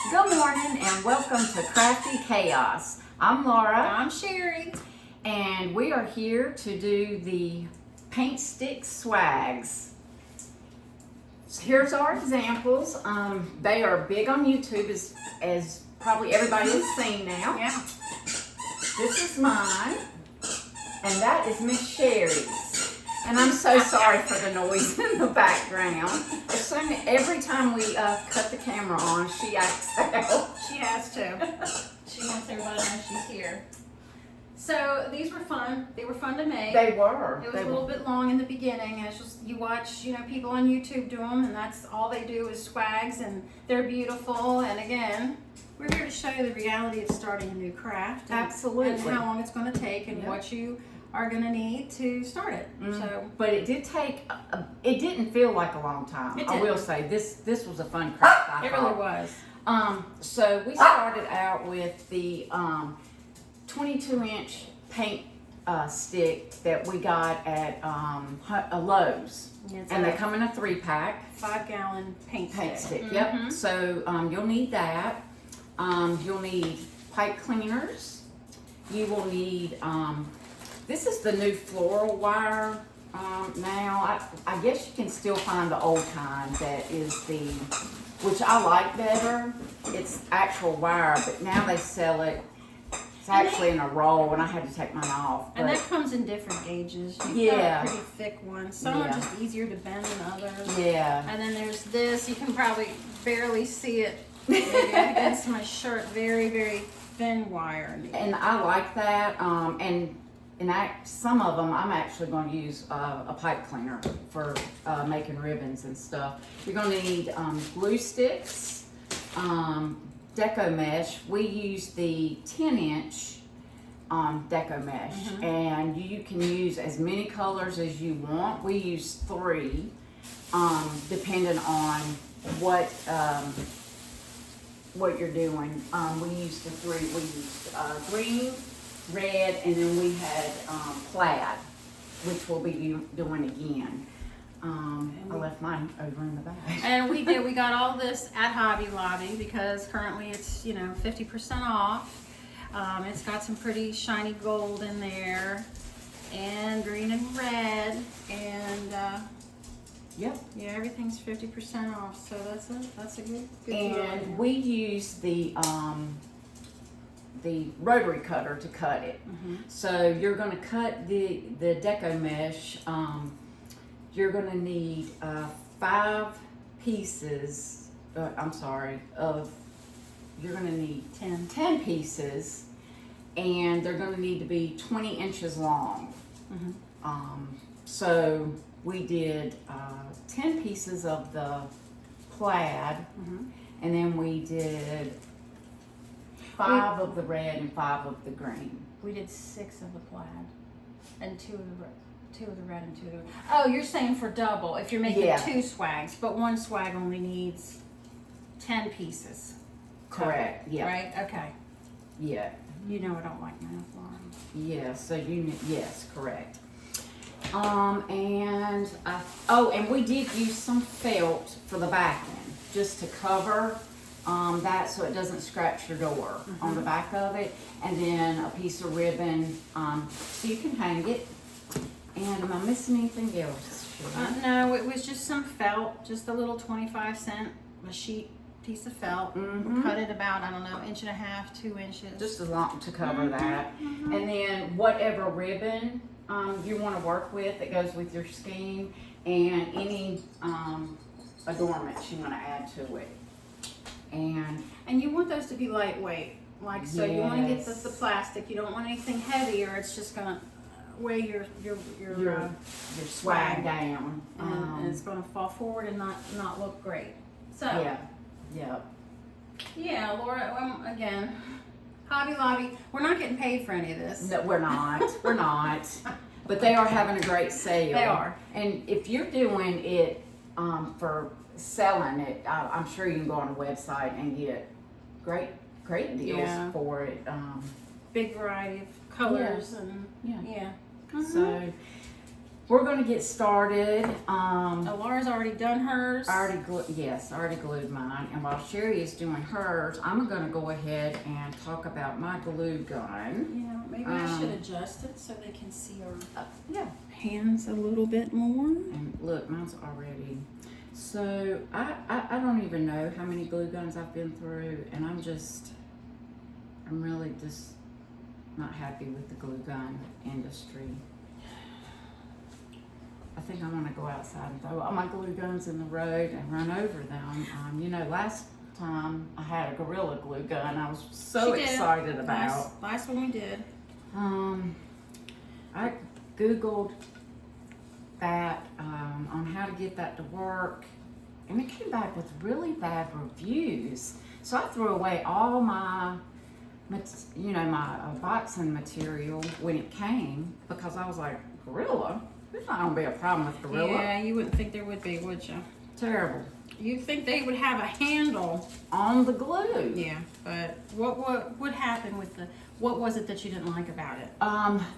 Good morning and welcome to Crafty Chaos. I'm Laura. I'm Sherry. And we are here to do the paint stick swags. Here's our examples. They are big on YouTube as probably everybody has seen now. Yeah. This is mine and that is Miss Sherry's. And I'm so sorry for the noise in the background. Every time we cut the camera on, she acts out. She has to. She wants everybody to know she's here. So these were fun. They were fun to make. They were. It was a little bit long in the beginning. It's just you watch, people on YouTube do them, and that's all they do is swags, and they're beautiful. And again, we're here to show you the reality of starting a new craft. Absolutely. And how long it's going to take, and what you are going to need to start it. So, but it did take. It didn't feel like a long time. It I will didn't. say this was a fun craft. It really was. So we started out with the 22-inch paint stick that we got at Lowe's, and they come in a 3-pack. 5-gallon paint stick. Yep. So you'll need that. You'll need pipe cleaners. You will need. This is the new floral wire now. I guess you can still find the old kind that is which I like better. It's actual wire, but now they sell it. It's actually in a roll, and I had to take mine off. And that comes in different gauges. You've got a pretty thick one. Some are just easier to bend than others. Yeah. And then there's this. You can probably barely see it maybe against my shirt. Very, very thin wire. And I like that. Some of them I'm actually going to use a pipe cleaner for making ribbons and stuff. You're going to need glue sticks, Deco mesh. We use the 10-inch Deco mesh, and you can use as many colors as you want. We use 3, depending on what you're doing. We used the 3. We used green, red, and then we had plaid, which we'll be doing again. I left mine over in the back. And we got all this at Hobby Lobby because currently it's 50% off. It's got some pretty shiny gold in there, and green and red, and yeah, everything's 50% off. So that's a good deal. And we use the rotary cutter to cut it. So you're going to cut the Deco mesh. You're going to need 5 pieces. You're going to need 10 pieces, and they're going to need to be 20 inches long. So we did 10 pieces of the plaid, and then we did 5 of the red and 5 of the green. We did 6 of the plaid and 2 of the red. 2 of the red and 2 of the red. Oh, you're saying for double, if you're making 2 swags, but one swag only needs 10 pieces. Correct. Yeah. Right? Okay. Yeah. You know I don't like math, Lauren. Yeah. So yes, correct. And we did use some felt for the back end, just to cover that so it doesn't scratch your door on the back of it, and then a piece of ribbon so you can hang it. And am I missing anything else? No, it was just some felt, just a little 25-cent sheet piece of felt. We cut it about, I don't know, 1.5 to 2 inches. Just as long to cover that. And then whatever ribbon you want to work with that goes with your scheme, and any adornments you want to add to it. And you want those to be lightweight. So you want to get the plastic. You don't want anything heavy, or it's just going to weigh your swag down, and it's going to fall forward and not look great. So yeah, Laura. Again, Hobby Lobby. We're not getting paid for any of this. No, we're not. We're not. But they are having a great sale. They are. And if you're doing it for selling it, I'm sure you can go on a website and get great deals for it. Big variety of colors and So we're gonna get started. Laura's already done hers. I already glued mine. And while Sherry is doing hers, I'm gonna go ahead and talk about my glue gun. You know, maybe I should adjust it so they can see our Yeah. hands a little bit more. And look, mine's already. So I don't even know how many glue guns I've been through, and I'm really just not happy with the glue gun industry. I think I want to go outside and throw all my glue guns in the road and run over them. You know, last time I had a Gorilla Glue gun I was so excited about. Last one we did. I Googled that on how to get that to work, and it came back with really bad reviews. So I threw away all my my boxing material when it came, because I was like, Gorilla? There's not gonna be a problem with Gorilla. Yeah, you wouldn't think there would be, would you? Terrible. You'd think they would have a handle On the glue. Yeah, but what happened with what was it that you didn't like about it?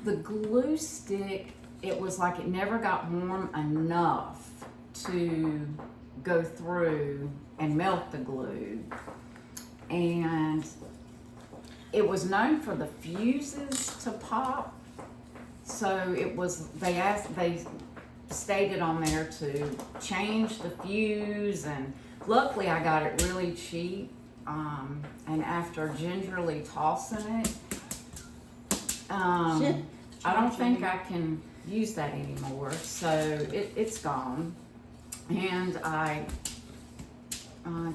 The glue stick, it was like it never got warm enough to go through and melt the glue. And it was known for the fuses to pop. So it was, they stated on there to change the fuse, and luckily I got it really cheap. And after gingerly tossing it, I don't think I can use that anymore. So it's gone. And I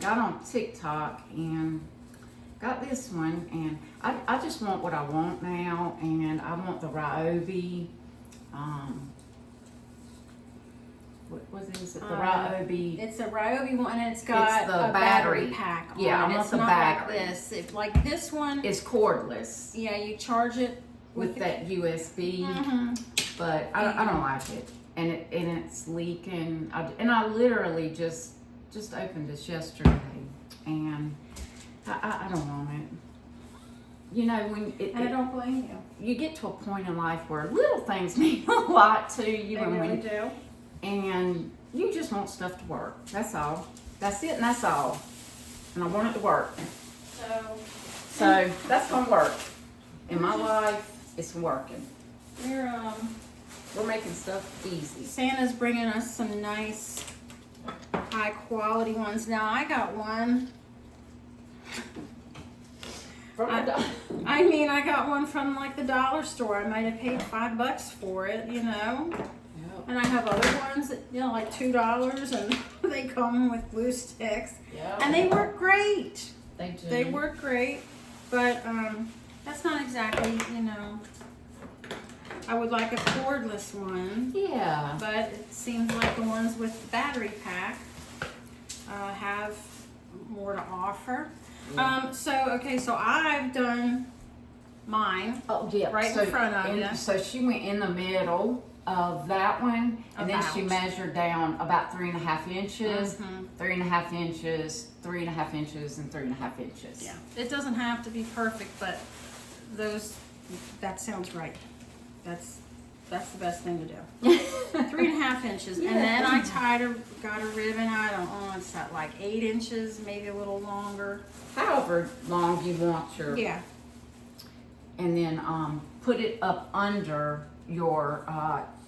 got on TikTok and got this one, and I just want what I want now, and I want the Ryobi, what is it, the Ryobi? It's a Ryobi one, and it's got the a battery pack on Yeah, it. I want It's the not battery. like this. Like this one, It's cordless yeah, you charge it with that USB, but I don't like it, and it's leaking. I literally just opened this yesterday, and I don't want it. You know, when and I don't blame you. you get to a point in life where little things mean a lot to you, They really do. and you just want stuff to work. That's all. That's it, and that's all. And I want it to work. So that's gonna work. In my life, it's working. We're making stuff easy. Santa's bringing us some nice, high quality ones. Now I got one. I got one from like the dollar store. I might have paid $5 for it, you know. Yep. And I have other ones that, you know, like $2, and they come with glue sticks, Yep. and they work great. They do. They work great, but that's not exactly, you know. I would like a cordless one. Yeah. But it seems like the ones with the battery pack have more to offer. Yeah. So I've done mine. Oh yeah. Right in front of you. So she went in the middle of that one, and then she measured down about 3.5 inches, 3.5 inches, 3.5 inches, and 3.5 inches. Yeah. It doesn't have to be perfect, but that sounds right. That's the best thing to do. 3.5 inches, Yeah. and then I got a ribbon. I don't know, it's at like 8 inches, maybe a little longer. However long you want your. Yeah. And then put it up under your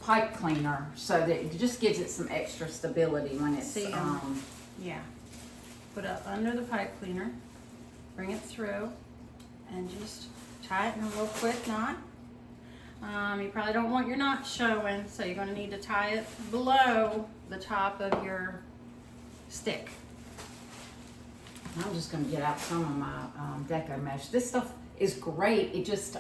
pipe cleaner, so that it just gives it some extra stability when it's. Yeah. Put it under the pipe cleaner, bring it through, and just tie it in a real quick knot. You probably don't want your knot showing, so you're going to need to tie it below the top of your stick. I'm just going to get out some of my Deco mesh. This stuff is great. It just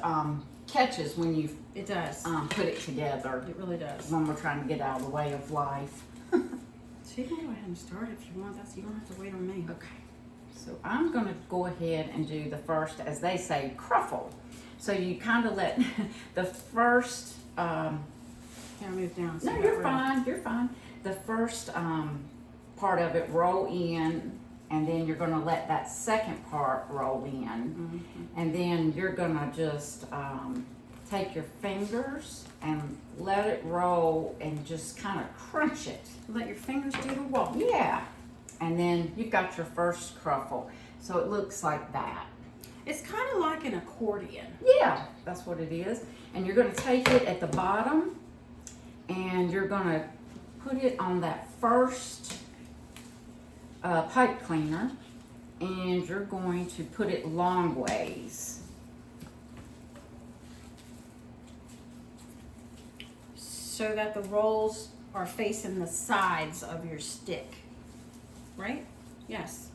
catches when you It does. Put it together. It really does. When we're trying to get out of the way of life. So you can go ahead and start if you want. You don't have to wait on me. Okay. So I'm going to go ahead and do the first, as they say, cruffle. So you kind of let the first. Can I move down? No, you're fine. You're fine. The first part of it roll in, and then you're going to let that second part roll in, and then you're going to just take your fingers and let it roll and just kind of crunch it. Let your fingers do the walk. Yeah. And then you've got your first cruffle. So it looks like that. It's kind of like an accordion. Yeah, that's what it is. And you're going to take it at the bottom and you're going to put it on that first pipe cleaner, and you're going to put it long ways. So that the rolls are facing the sides of your stick, right? Yes.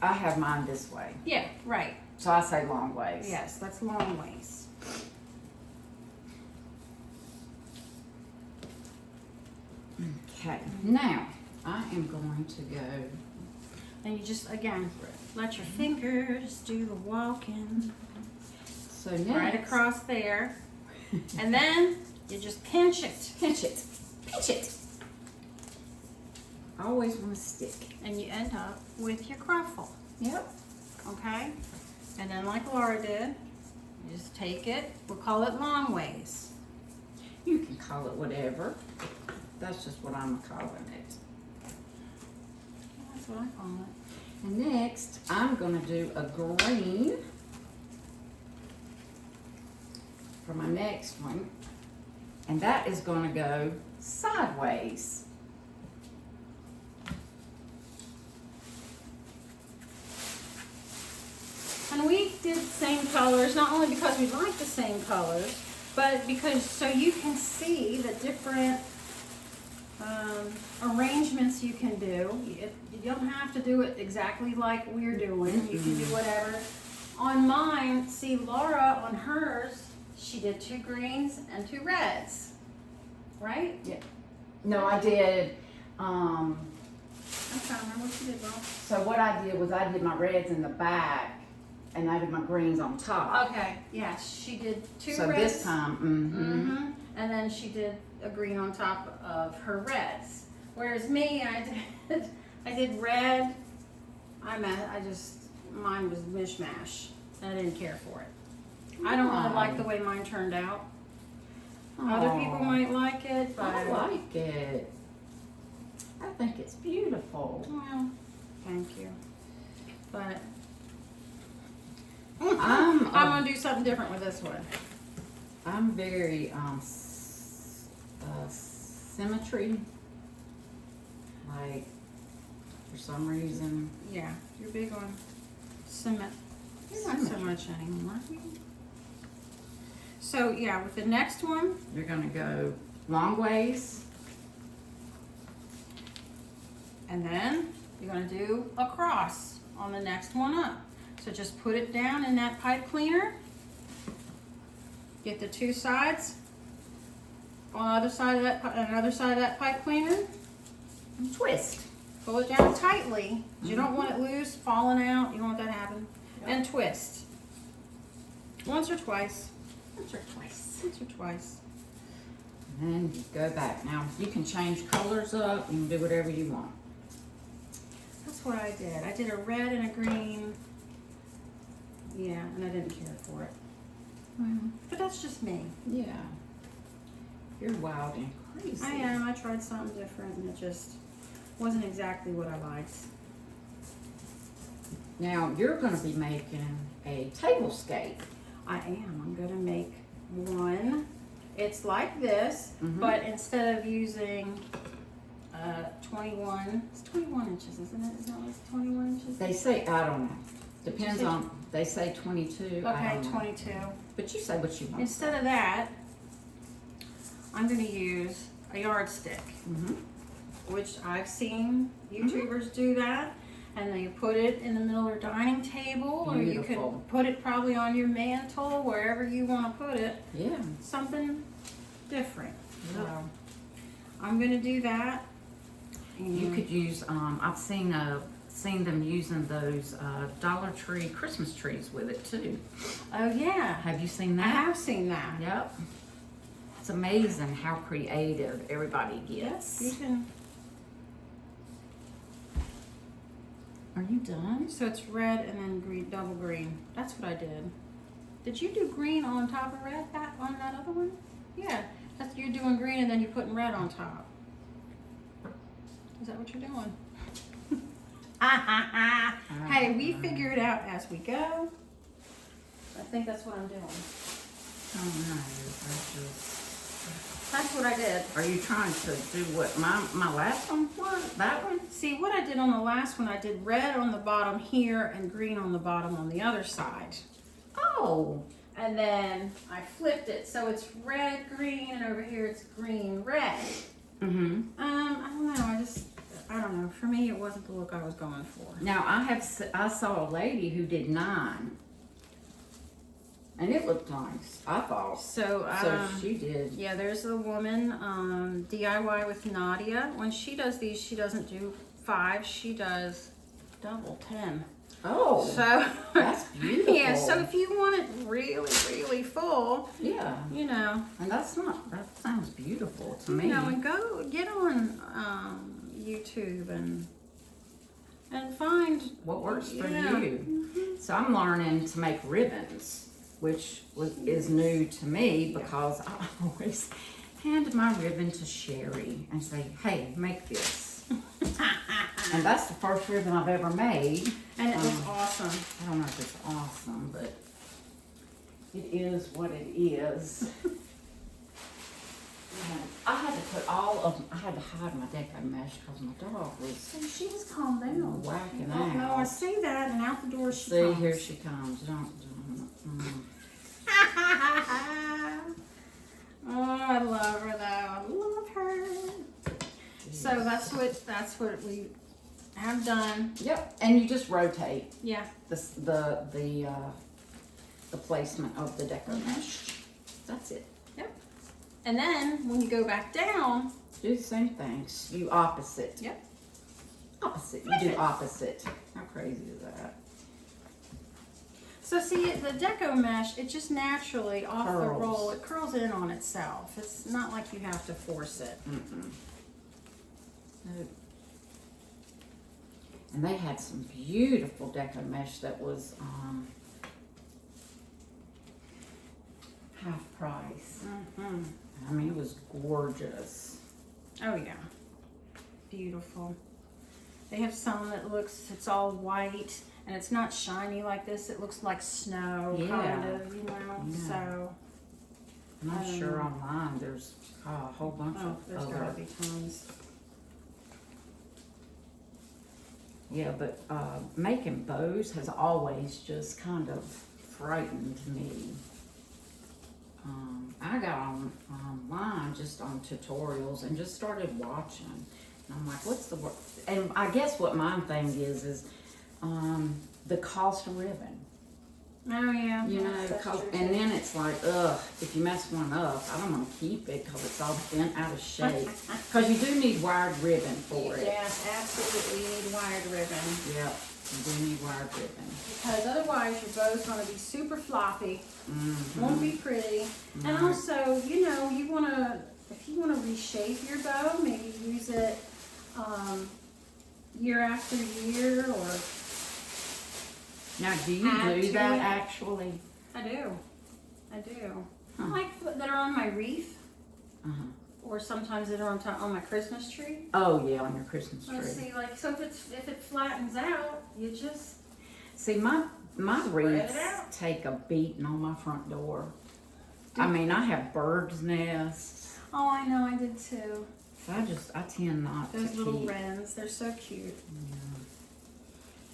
I have mine this way, Yeah, right. so I say long ways. Yes, that's long ways. Okay, now I am going to go. And you just, again, let your fingers do the walking. So next, Right across there. And then you just pinch it. pinch it, pinch it. I always want to stick. And you end up with your cruffle. Yep. Okay? And then like Laura did, you just take it. We'll call it long ways. You can call it whatever. That's just what I'm calling it. That's what I call it. And next, I'm going to do a green for my next one. And that is going to go sideways. And we did the same colors, not only because we like the same colors, but because so you can see the different arrangements you can do. You don't have to do it exactly like we're doing. You can do whatever. On mine, see Laura, on hers, she did 2 greens and 2 reds, right? No, I did, I'm trying to remember what you did, Laura. so what I did was I did my reds in the back and I did my greens on top. Okay, yes, she did 2 So reds. this time, Mm-hmm. And then she did a green on top of her reds. Whereas me, I did red. Mine was mishmash. I didn't care for it. I don't really like the way mine turned out. Other people might like it, but I like it. I think it's beautiful. well, thank you. But I'm gonna do something different with this one. I'm very symmetry. Like for some reason, Yeah, you're big on cement. You're not so Symmetry. much anymore. So yeah, with the next one, you're gonna go long ways. and then you're gonna do a cross on the next one up. So just put it down in that pipe cleaner. Get the 2 sides on the other side of that, another side of that pipe cleaner. And twist. Pull it down tightly. You don't want it loose, falling out. You don't want that to happen. And twist. Once or twice. Once or twice. Once or twice. And then you go back. Now you can change colors up. You can do whatever you want. That's what I did. I did a red and a green. Yeah, and I didn't care for it. But that's just me. Yeah. You're wild and crazy. I am. I tried something different and it just wasn't exactly what I liked. Now you're going to be making a table scape. I am. I'm going to make one. It's like this, Mhm. but instead of using 21, it's 21 inches, isn't it? Isn't it like 21 inches? They say, I don't know. Depends say? on, they say 22. I Okay, don't know. 22. But you say what you want. Instead of that, I'm going to use a yardstick, Mm-hmm. which I've seen YouTubers do that. And they put it in the middle of their dining table, or you Beautiful. could put it probably on your mantle, wherever you want to put it. Yeah. Something different. Yeah. So I'm going to do that. You could use, I've seen them using those Dollar Tree Christmas trees with it too. Oh yeah, Have you seen I that? have seen that. Yep. It's amazing how creative everybody gets. You can. Are you done? So it's red and then green, double green. That's what I did. Did you do green on top of red on that other one? Yeah, you're doing green and then you're putting red on top. Is that what you're doing? Hey, we figure it out as we go. I think that's what I'm doing. Oh no, That's what I did. are you trying to do what my last one was? That one? See, what I did on the last one, I did red on the bottom here and green on the bottom on the other side. Oh. And then I flipped it so it's red, green, and over here it's green, red. Mm-hmm. I don't know, I don't know. For me, it wasn't the look I was going for. Now I saw a lady who did 9. And it looked nice, I thought. So she did. Yeah, there's a woman, DIY with Nadia. When she does these, she doesn't do 5, she does double 10. Oh, So that's beautiful. yeah, so if you want it really, really full, Yeah. you know. And that sounds beautiful to me. You know, and go get on YouTube and find What works for yeah. you. So I'm learning to make ribbons, which is new to me because I always hand my ribbon to Sherry and say, hey, make this. And that's the first ribbon I've ever made. And it was awesome. I don't know if it's awesome, but it is what it is. And I had to put I had to hide my Deco mesh because my dog was So she was calmed down. whacking Oh, no, I out. see that, and out the door she See, comes. here she comes. Oh, I love her though. I love her. So that's what we have done. Yep, and you just rotate Yeah. the placement of the Deco mesh. That's it. Yep. And then when you go back down, Do the same things. You opposite. yep. Opposite. You do opposite. How crazy is that? So see, the Deco mesh, it just naturally off the Curls. roll, it curls in on itself. It's not like you have to force it. Mm-mm. No. And they had some beautiful Deco mesh that was half price. Mm-hmm. I mean, it was gorgeous. Oh yeah, beautiful. They have some that it's all white and it's not shiny like this. It looks like snow, Yeah. kind of, you know. Yeah. So, I'm sure online there's a whole bunch oh, of there's other. gotta be tons. Yeah, but making bows has always just kind of frightened me. I got online just on tutorials and just started watching. And I'm like, what's the word? And I guess what my thing is the cost of ribbon. Oh yeah. You know, that's true, and too. then it's like, ugh, if you mess one up, I don't want to keep it because it's all bent out of shape. Because you do need wired ribbon for it. Yes, absolutely. You need wired ribbon. Yep, you do need wired ribbon. Because otherwise your bow's going to be super floppy, Mm-hmm. won't be pretty. And Right. also, you know, if you want to reshape your bow, maybe use it year after year or... Now, do you Add do to that it. actually? I do. Huh. Like that are on my wreath, Uh-huh. or sometimes that are on my Christmas tree. Oh yeah, on your Christmas But tree. see, like, so if it flattens out, you just See, my wreaths it out. take a beating on my front door. I mean, I have birds' nests. oh, I know, I did too. So I tend not Those to little keep. wrens, they're so cute. Yeah.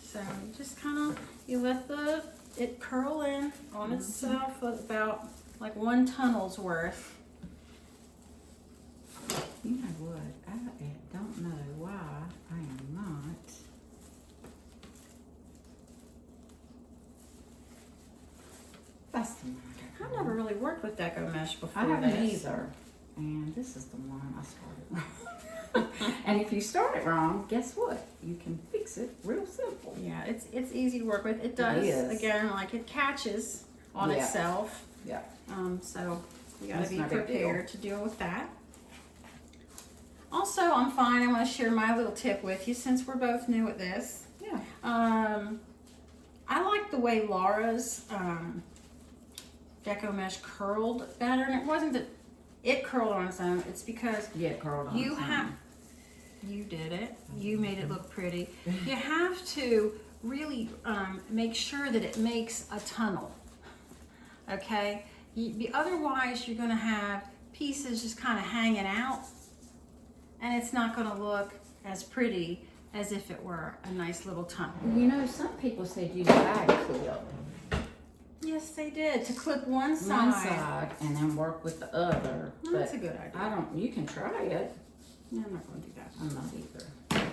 So you just kind of you let it curl in on itself about like 1 tunnel's worth. You know what? I don't know why I am not. That's the one. I've never really worked with Deco mesh before. I haven't this. either. And this is the one I started wrong. And if you start it wrong, guess what? You can fix it real simple. Yeah, it's easy to work with. It does is. again, like it catches on Yeah. itself. Yeah. So you gotta That's be no big deal. prepared to deal with that. Also, I'm fine. I want to share my little tip with you since we're both new at this. Yeah. I like the way Laura's Deco mesh curled better, and it wasn't that it curled on its own. It's because Yeah, curled on you its have, own. you did it. You made it look pretty. You have to really make sure that it makes a tunnel. Okay. Otherwise, you're going to have pieces just kind of hanging out, and it's not going to look as pretty as if it were a nice little tunnel. You know, some people said use a bag clip. Yes, they did, to clip one side. One side and then work with the other. Well, that's a good idea. I don't, you can try it. No, I'm not going to do that. I'm not either.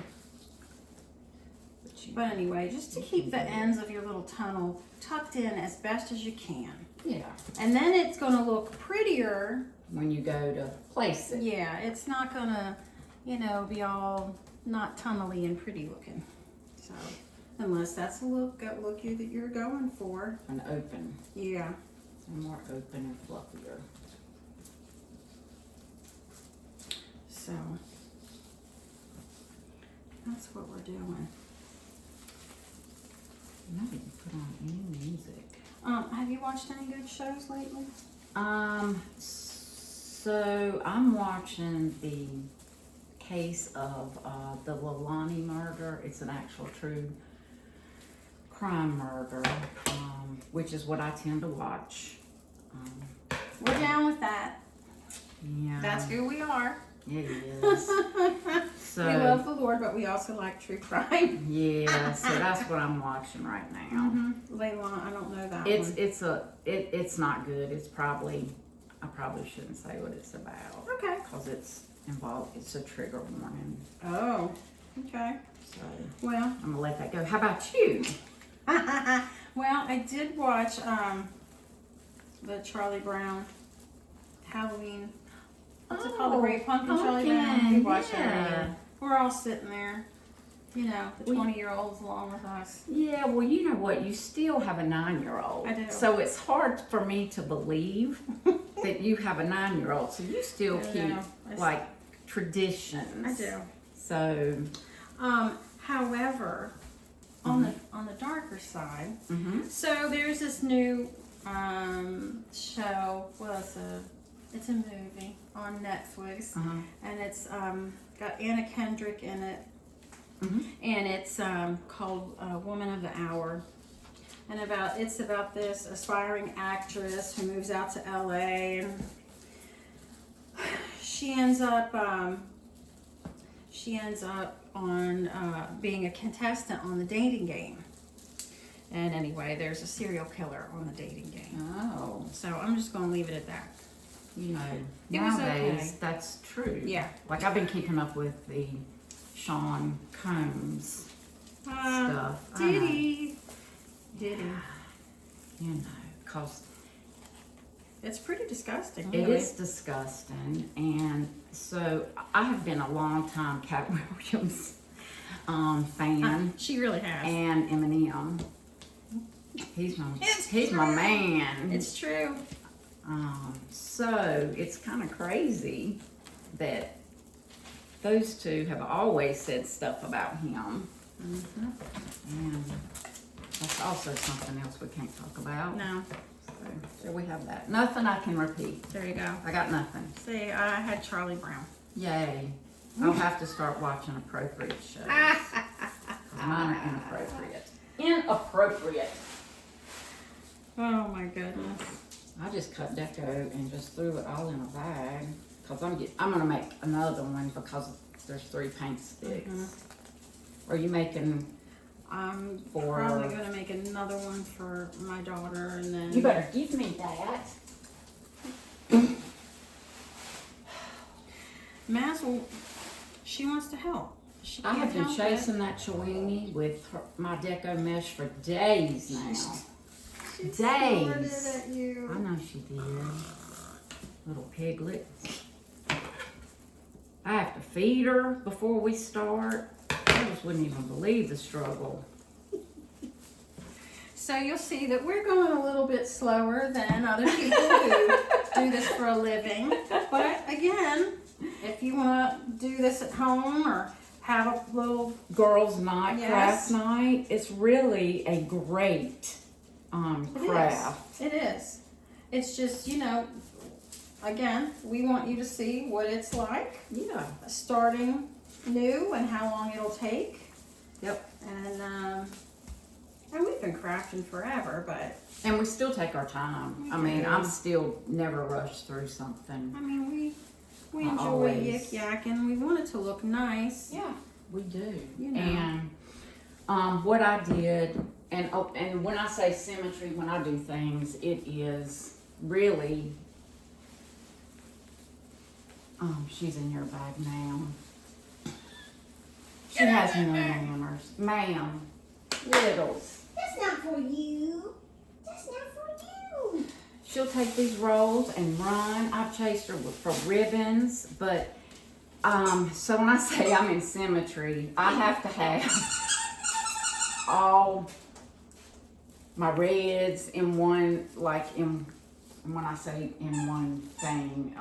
But anyway, just to keep the ends of your little tunnel tucked in as best as you can. Yeah. And then it's going to look prettier. When you go to place it. Yeah, it's not going to, you know, be all not tunnely and pretty looking. So, unless that's the look that you're going for. An open. Yeah. And more open and fluffier. So, that's what we're doing. No, you put on any music. Have you watched any good shows lately? So I'm watching the case of the Lalani murder. It's an actual true crime murder, which is what I tend to watch. We're down with that. Yeah. That's who we are. It is. So, we love the Lord, but we also like true crime. yeah, so that's what I'm watching right now. Layla, I don't know that one. It's not good. It's probably, I probably shouldn't say what it's about. Okay. Because it's a trigger warning. Oh, okay. So Well, I'm gonna let that go. How about you? well, I did watch the Charlie Brown Halloween. What's it called? The Great Pumpkin, Charlie Brown. We watched that again. We're all sitting there, you know, the 20-year-olds along with us. Yeah, well, you know what? You still have a 9-year-old. I do. So it's hard for me to believe that you have a 9-year-old. So you still keep like traditions. I do. So, however, on the darker side, so there's this new show. Well, it's a movie on Netflix, and it's got Anna Kendrick in it, and it's called Woman of the Hour, and it's about this aspiring actress who moves out to LA, and she ends up on being a contestant on the dating game. And anyway, there's a serial killer on the dating game. oh, So I'm just going to leave it at that. you know, It was nowadays okay. that's true. Yeah. Like I've been keeping up with the Sean Combs stuff. I know. Did he? You know, cause It's pretty disgusting. it Really. is disgusting, and so I have been a long time Cat Williams fan, She really has. and Eminem. He's my man. It's true. So it's kind of crazy that those two have always said stuff about him, and that's also something else we can't talk about. No. So we have that. Nothing I can repeat. There you go. I got nothing. See, I had Charlie Brown. Yay. I'll have to start watching appropriate shows. 'Cause mine are inappropriate. Inappropriate. Oh my goodness. I just cut Deco and just threw it all in a bag. Cause I'm gonna make another one because there's 3 paint sticks. Are you making? I'm For- probably going to make another one for my daughter, and then You better give me that. Mazel, she wants to help. She I have can't been help chasing that Chewini with my Deco mesh for days now. She days. snorted at you. I know she did. Little piglet. I have to feed her before we start. I just wouldn't even believe the struggle. So you'll see that we're going a little bit slower than other people who do this for a living. But again, if you want to do this at home or have a little Girls' night, Yes. craft night, it's really a great craft. It is. it's just, you know, again, we want you to see what it's like Yeah. starting new and how long it'll take. Yep. And we've been crafting forever, but And we still take our time. I mean, I'm still never rushed through something. I mean, we enjoy Always. yik-yakking. We want it to look nice. Yeah, we do. You know. And what I did, and when I say symmetry, when I do things, it is really. She's in your bag now. She has no manners, ma'am. Littles. That's not for you. That's not for you. She'll take these rolls and run. I've chased her for ribbons, but so when I say I'm in symmetry, I have to have all my reds in one, like in, when I say in one thing,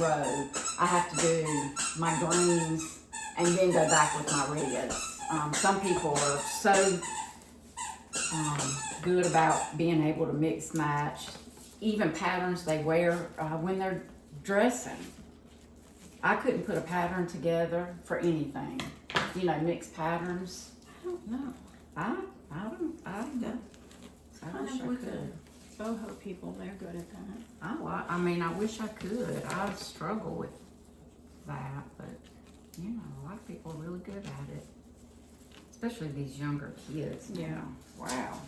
row, I have to do my greens and then go back with my reds. Some people are so good about being able to mix match, even patterns they wear when they're dressing. I couldn't put a pattern together for anything. You know, mixed patterns. I don't know. I wish I with could. the boho people, they're good at that. I mean, I wish I could. I struggle with that, but you know, a lot of people are really good at it. Especially these younger kids. Yeah. Now. Wow.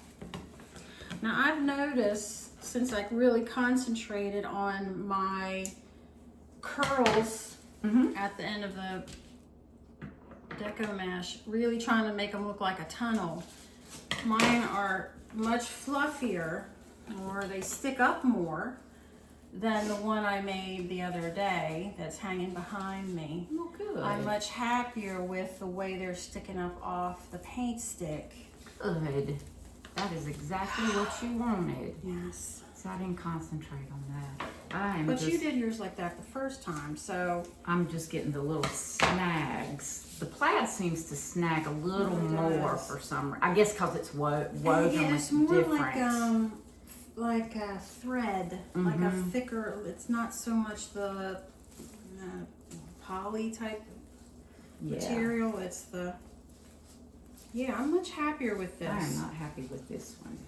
Now I've noticed since I really concentrated on my curls at the end of the Deco mesh, really trying to make them look like a tunnel. Mine are much fluffier, or they stick up more than the one I made the other day that's hanging behind me. Well, good. I'm much happier with the way they're sticking up off the paint stick. Good. That is exactly what you wanted. Yes. So I didn't concentrate on that. I am But just, you did yours like that the first time, so I'm just getting the little snags. The plaid seems to snag a little It more does. for some reason. I guess because it's woven yeah, it's with more different. like a thread, like a thicker. It's not so much the poly type material. It's the I'm much happier with this. I am not happy with this one.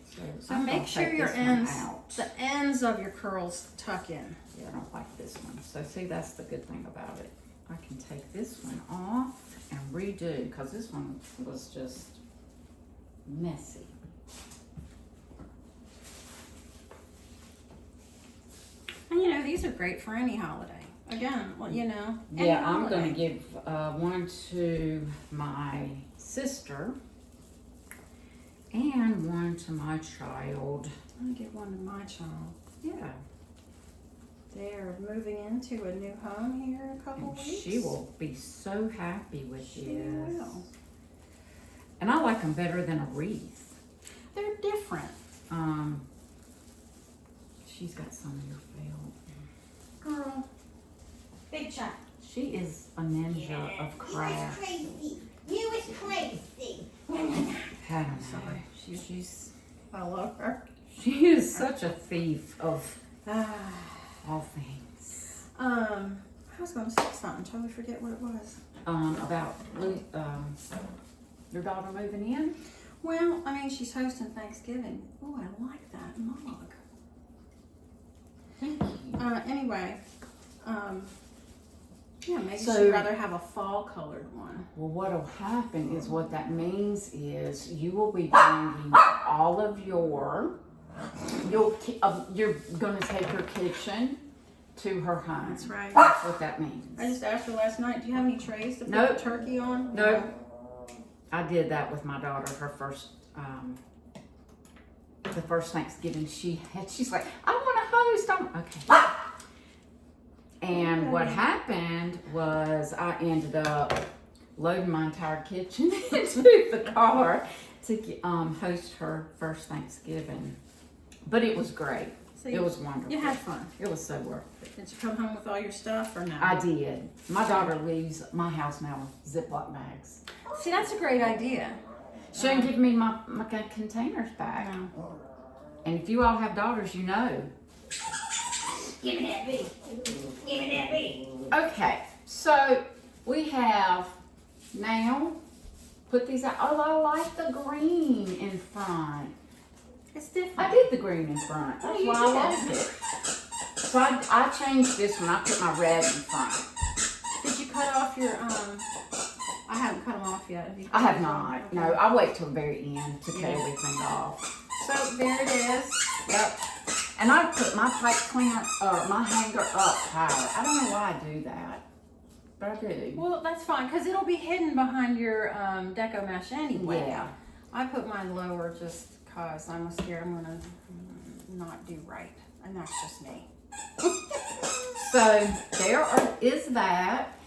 So I'm make gonna sure take your this one ends, out. the ends of your curls tuck in. Yeah, I don't like this one. So see, that's the good thing about it. I can take this one off and redo, because this one was just messy. And you know, these are great for any holiday. Again, well, you know, any Yeah, I'm holiday. gonna give one to my sister and one to my child. I'm gonna give one to my child. Yeah, They're moving into a new home here in a couple and weeks. she will be so happy with She this. will. And I like them better than a wreath. They're different. She's got some of your felt. Girl, big shot. She is a ninja of You craft. was crazy. You was crazy. I don't know. Sorry. She's I love her. she is such a thief of Ah. all things. I was gonna say something, totally forget what it was. About your daughter moving in. Well, I mean, she's hosting Thanksgiving. Oh, I like that mug. Thank you. Anyway, yeah, maybe So- she'd rather have a fall colored one. Well, what'll happen is what that means is you will be bringing all of your. You're gonna take her kitchen to her home. That's right. That's what that means. I just asked her last night, do you have any trays to put Nope. the turkey on? No, I did that with my daughter. Her first, the first Thanksgiving she had. She's like, I want to host. Okay. And what happened was I ended up loading my entire kitchen into the car to host her first Thanksgiving. But it was great. So It was wonderful. You had fun. It was so worth it. Did you come home with all your stuff or no? I did. My daughter leaves my house now with Ziploc bags. See, that's a great idea. She didn't give me my containers back. No. And if you all have daughters, you know Give me that bee. Give me that bee. Okay, so we have now put these out. Oh, I like the green in front. It's different. I did the green in front. That's you why I did. liked it. So I changed this one. I put my red in front. Did you cut off your, I haven't cut them off yet. Have you I cut have them? not. Okay. No, I wait till the very end to cut Yeah. everything off. So there it is. Yep. And I put my pipe cleaner or my hanger up higher. I don't know why I do that, but I do. Well, that's fine, because it'll be hidden behind your Deco mesh anyway. Yeah. I put mine lower just because I'm scared I'm going to not do right. And that's just me. So is that.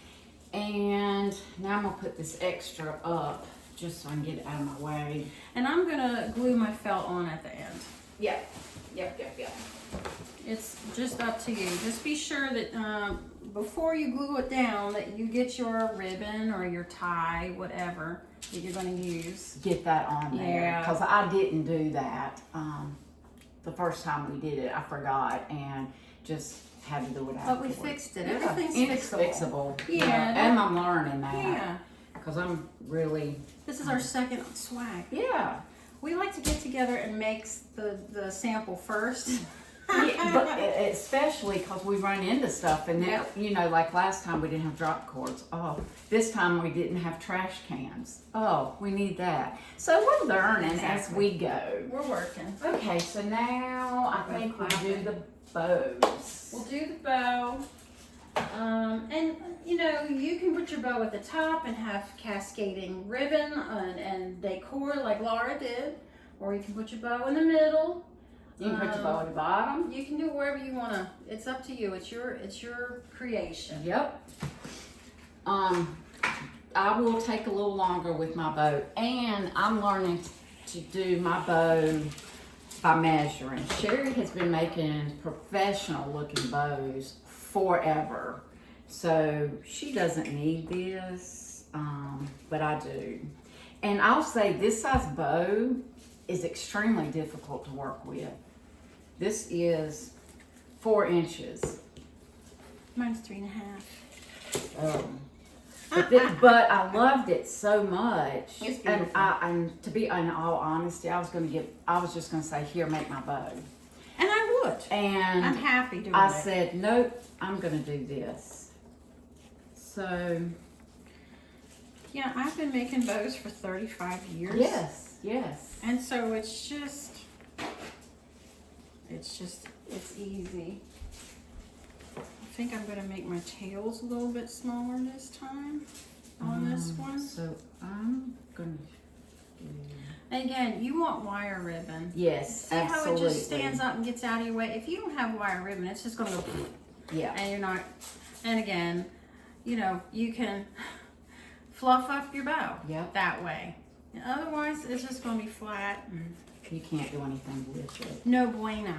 And now I'm going to put this extra up just so I can get it out of my way. And I'm going to glue my felt on at the end. Yep. It's just up to you. Just be sure that before you glue it down that you get your ribbon or your tie, whatever that you're going to use. Get that on there. Yeah. Because I didn't do that. The first time we did it, I forgot and just had to do it But we afterwards. fixed it. Yeah, Everything's and it's fixable. fixable. Yeah. And I'm learning that. Yeah. Because I'm really, This is our second swag. yeah. We like to get together and make the sample first. Yeah, but especially because we run into stuff and then, Yep. you know, like last time we didn't have drop cords. Oh, this time we didn't have trash cans. Oh, we need that. So we're learning as Exactly. we go. We're working. Okay, so now I think we'll do the bows. We'll do the bow. And you know, you can put your bow at the top and have cascading ribbon and decor like Laura did, or you can put your bow in the middle. You can put your bow at the bottom. You can do it wherever you wanna. It's up to you. It's your creation. Yep. I will take a little longer with my bow, and I'm learning to do my bow by measuring. Sherry has been making professional looking bows forever, so she doesn't need this, but I do. And I'll say this size bow is extremely difficult to work with. This is 4 inches. Mine's 3.5. But I loved it so much, It's and beautiful. and to be in all honesty, I was just gonna say, here, make my bow, And I would. and I'm happy doing I it. said, nope, I'm gonna do this. So Yeah, I've been making bows for 35 years. yes, And so it's easy. I think I'm gonna make my tails a little bit smaller this time on this one. So I'm gonna do, And again, you want wire ribbon. yes, See absolutely. how it just stands up and gets out of your way? If you don't have wire ribbon, it's just gonna go Yeah, and you're not, and again, you know, you can fluff up your bow Yep. that way. And otherwise, it's just gonna be flat. you can't do anything with it. No bueno.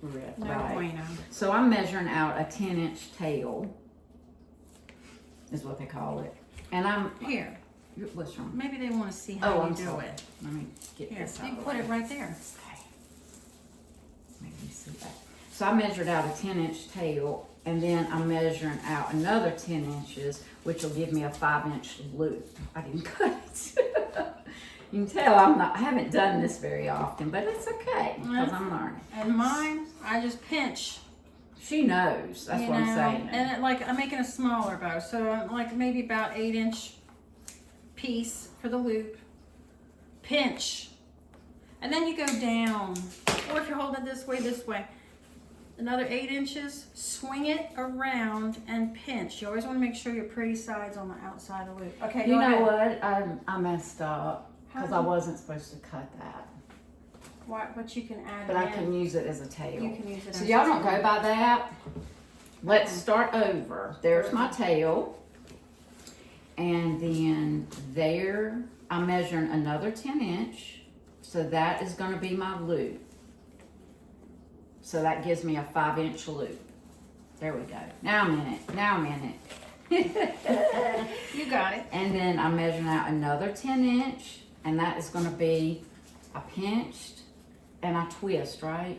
No Right. bueno. So I'm measuring out a 10-inch tail, is what they call it, and I'm Here, what's wrong? maybe they want to see Oh, how I'm you do sorry. it. Let me get Here, this out you of can the put way. it right there. Okay. Make me see that. So I measured out a 10-inch tail, and then I'm measuring out another 10 inches, which will give me a 5-inch loop. I didn't cut it. You can tell I haven't done this very often, but it's okay because I'm learning. And mine, I just pinch. She knows. That's you what I'm know, saying. And it, like I'm making a smaller bow, so I'm like maybe about 8-inch piece for the loop. Pinch, and then you go down, or if you're holding it this way, another 8 inches. Swing it around and pinch. You always want to make sure your pretty side's on the outside of the loop. Okay, You go know ahead. what? I messed up because I wasn't supposed to cut that, But you can add but it I in. can use it as a tail. You can use it So as y'all a don't tail. go by that. Let's start over. There's my tail. And then there, I'm measuring another 10-inch. So that is gonna be my loop. So that gives me a 5-inch loop. There we go. Now I'm in it. You got it. And then I'm measuring out another 10-inch. And that is gonna be, I pinched and I twist, right?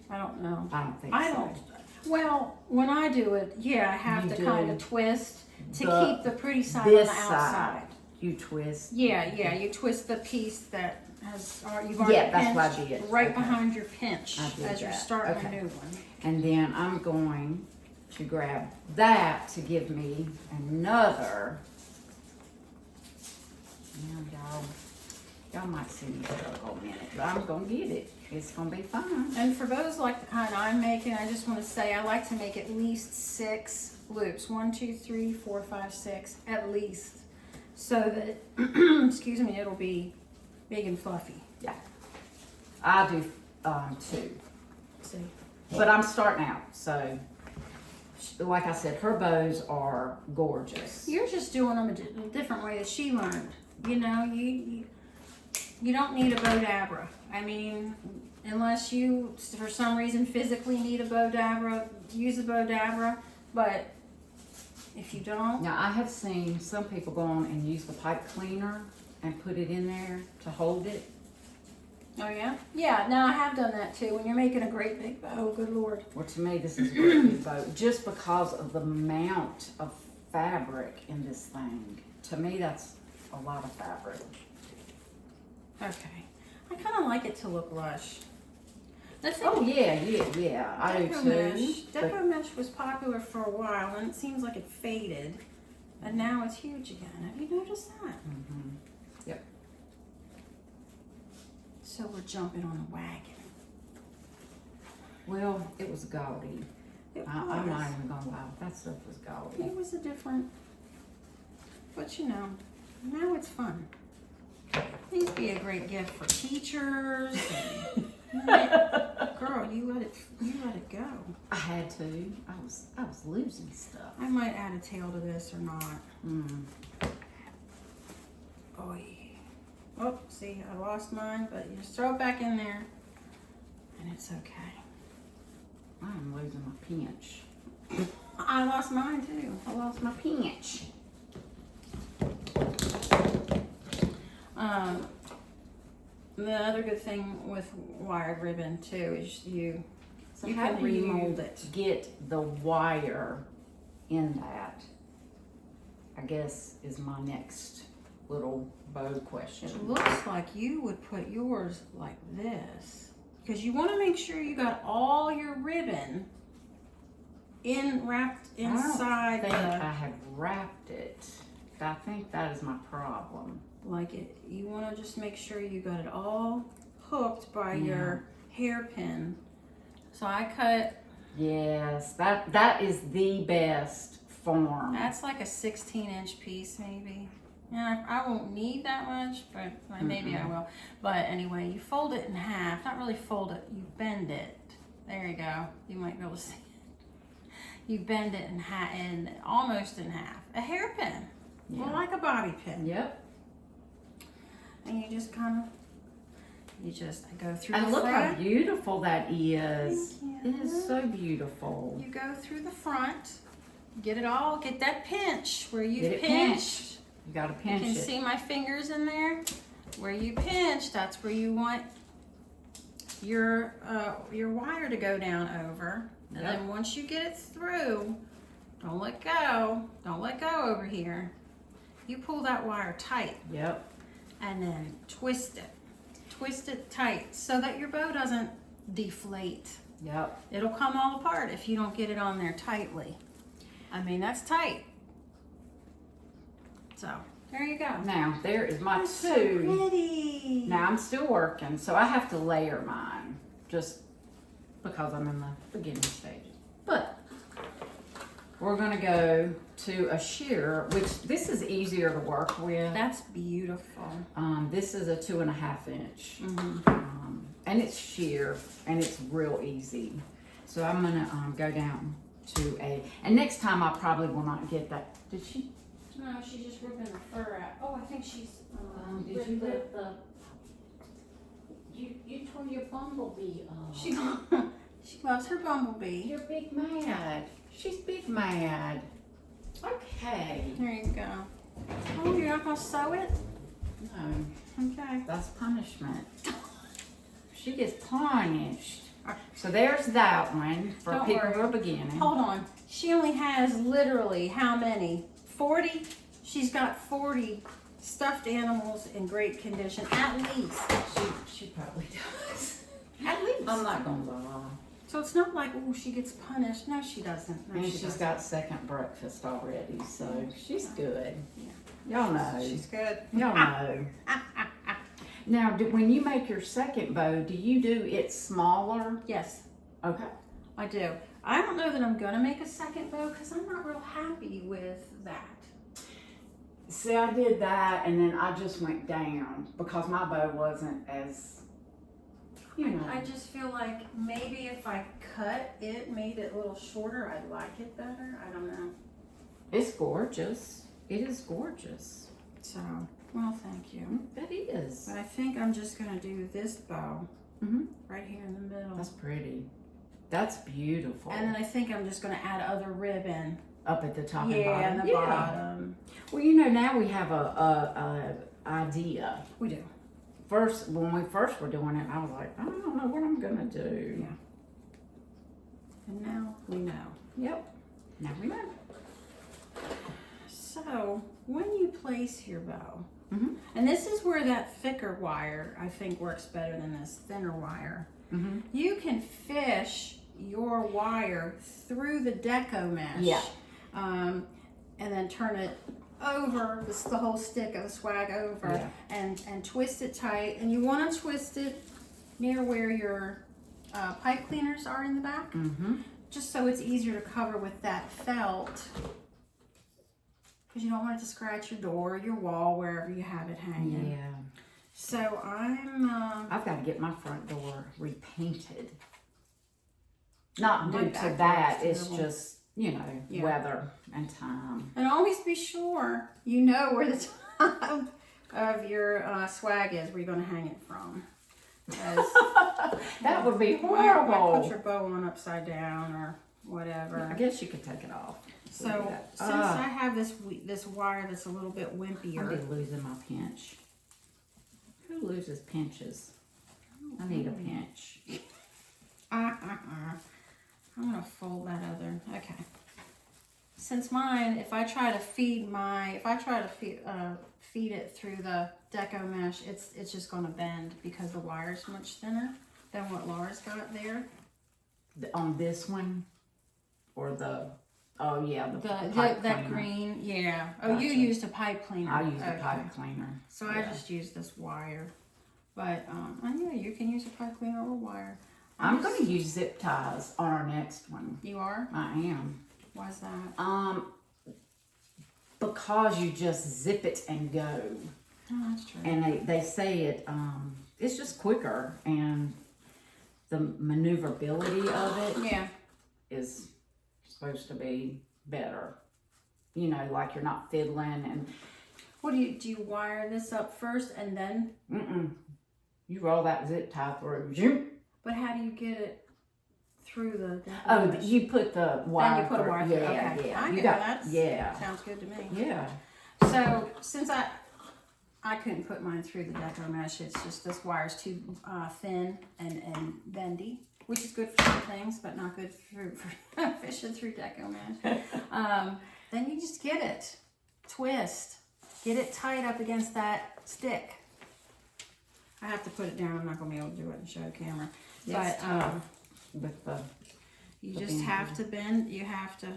I don't know. I don't think I so. don't. Well, when I do it, yeah, I have You to kind do of twist to the- keep the pretty side on the this outside. side. You twist. Yeah, you twist the piece that you've already Yeah, that's what I pinched did. right Okay. behind your pinch I did as you're that. starting Okay. a new one. And then I'm going to grab that to give me another. Now, y'all might see me struggle a minute, but I'm gonna get it. It's gonna be fun. And for those like the kind I'm making, I just want to say I like to make at least 6 loops. 1, 2, 3, 4, 5, 6, at least. So that, excuse me, it'll be big and fluffy. Yeah. I do 2. See? But I'm starting out, so like I said, her bows are gorgeous. You're just doing them a different way that she learned. You know, you don't need a Bodabra. I mean, unless you, for some reason, physically need a Bodabra, use a Bodabra. But if you don't, Now, I have seen some people go on and use the pipe cleaner and put it in there to hold it. oh yeah, yeah. No, I have done that too. When you're making a great big bow, good lord. Well, to me, this is a great big bow, just because of the amount of fabric in this thing. To me, that's a lot of fabric. Okay, I kind of like it to look lush. The thing, Oh, yeah, I do Deco too. mesh. but- Deco mesh was popular for a while, and it seems like it faded, and now it's huge again. Have you noticed that? Mhm. Yep. So we're jumping on a wagon. Well, it was gaudy. It I'm was. not even gonna lie, that stuff was gaudy. It was a different, but you know, now it's fun. These be a great gift for teachers. Girl, you let it go. I had to. I was losing stuff. I might add a tail to this or not. Mm. Oh yeah. Oh, see, I lost mine, but you just throw it back in there, and it's okay. I'm losing my pinch. I lost mine too. I lost my pinch. The other good thing with wired ribbon too is you So You how can do you remold it. get the wire in that? I guess is my next little bow question. It looks like you would put yours like this because you want to make sure you got all your ribbon wrapped inside I think the I have wrapped it. I think that is my problem. like it. You want to just make sure you got it all hooked by your hairpin. So I cut. Yes, that is the best form. That's like a 16-inch piece, maybe. Yeah, I won't need that much, but maybe I will. But anyway, you fold it in half. Not really fold it. You bend it. There you go. You might be able to see it. You bend it in half, and almost in half. A hairpin. Yeah. Well, like a bobby pin. Yep. And you just kind of, go through And the look how front. beautiful that is. Thank It you. is so beautiful. You go through the front, get it all, get that pinch where you Get it pinched. You gotta You pinch can it. see my fingers in there. Where you pinch, that's where you want your wire to go down over. And Yep. then once you get it through, don't let go. Don't let go over here. You pull that wire tight Yep. and then twist it. Twist it tight so that your bow doesn't deflate. Yep. It'll come all apart if you don't get it on there tightly. I mean, that's tight. So, there you go. Now there is my That's so two. pretty. Now I'm still working, so I have to layer mine just because I'm in the beginning stages. But we're gonna go to a sheer, which this is easier to work with. That's beautiful. This is a 2.5 inch, Mm-hmm. and it's sheer, and it's real easy. So I'm gonna go down to and next time I probably will not get that. Did she? No, she's just ripping the fur out. Oh, I think she's. Did you rip the? You tore your bumblebee off. She she loves her bumblebee. You're big mad. She's big mad. Okay. There you go. Oh, you're not gonna sew it? No, Okay. that's punishment. She gets punished. So there's that one for Don't people worry. who are beginning. Hold on. She only has literally how many? 40? She's got 40 stuffed animals in great condition, at least. She probably does. At least. I'm not gonna lie. So it's not like, oh, she gets punished. No, she doesn't. No, And she she's doesn't. got second breakfast already, so she's good. Yeah. Y'all know. She's good. Y'all know. Now, when you make your second bow, do you do it smaller? Yes, Okay. I do. I don't know that I'm gonna make a second bow because I'm not real happy with that. See, I did that, and then I just went down because my bow wasn't as, you know. I just feel like maybe if I cut it, made it a little shorter, I'd like it better. I don't know. It's gorgeous. It is gorgeous. So, well, thank you. It is. But I think I'm just gonna do this bow right here in the middle. That's pretty. That's beautiful. And then I think I'm just gonna add other ribbon. Up at the top and Yeah, bottom. and the bottom. Well, you know, now we have a idea. We do. First, when we first were doing it, I was like, I don't know what I'm gonna do. Yeah. And now we know. Yep. Now we know. So, when you place your bow, Mhm. and this is where that thicker wire, I think, works better than this thinner wire. Mhm. You can fish your wire through the Deco mesh. Yeah. And then turn it over, the whole stick of the swag over, Yeah. and twist it tight. And you want to twist it near where your pipe cleaners are in the back, just so it's easier to cover with that felt. Because you don't want it to scratch your door, your wall, wherever you have it hanging. Yeah. So I'm. I've got to get my front door repainted. Not due Went to backwards, that. It's terrible. just, you know, Yeah. weather and time. And always be sure you know where the top of your swag is, where you're going to hang it from. That would be Why put horrible. your bow on upside down or whatever. I guess you could take it off. So since I have this wire that's a little bit I'll wimpier, be losing my pinch. Who loses pinches? I need a pinch. I'm gonna fold that other. Okay. Since mine, if I try to feed it through the Deco mesh, it's just gonna bend because the wire's much thinner than what Laura's got there. On this one, or the pipe That cleaner. green, yeah. Oh, you Gotcha. used a pipe cleaner. I use a Okay. pipe cleaner. So I just use this wire. But and yeah, you can use a pipe cleaner or wire. I'm going to use zip ties on our next one. You are? I am. Why's that? Because you just zip it and go. Oh, that's true. And they say it's just quicker, and the maneuverability of it Yeah. is supposed to be better. You know, like you're not fiddling and What do you wire this up first and then? you roll that zip tie through. Zoom. But how do you get it through the? Oh, mesh? you put the wire. Then you put a wire through. Yeah, Okay. yeah. I You get got that. yeah, Sounds good to me. yeah. So since I couldn't put mine through the Deco mesh, it's just this wire's too thin and bendy, which is good for some things, but not good for fishing through Deco mesh. Then you just get it, twist, get it tight up against that stick. I have to put it down. I'm not gonna be able to do it and show the camera. It's But tough with the. you the just bendy. have to bend. You have to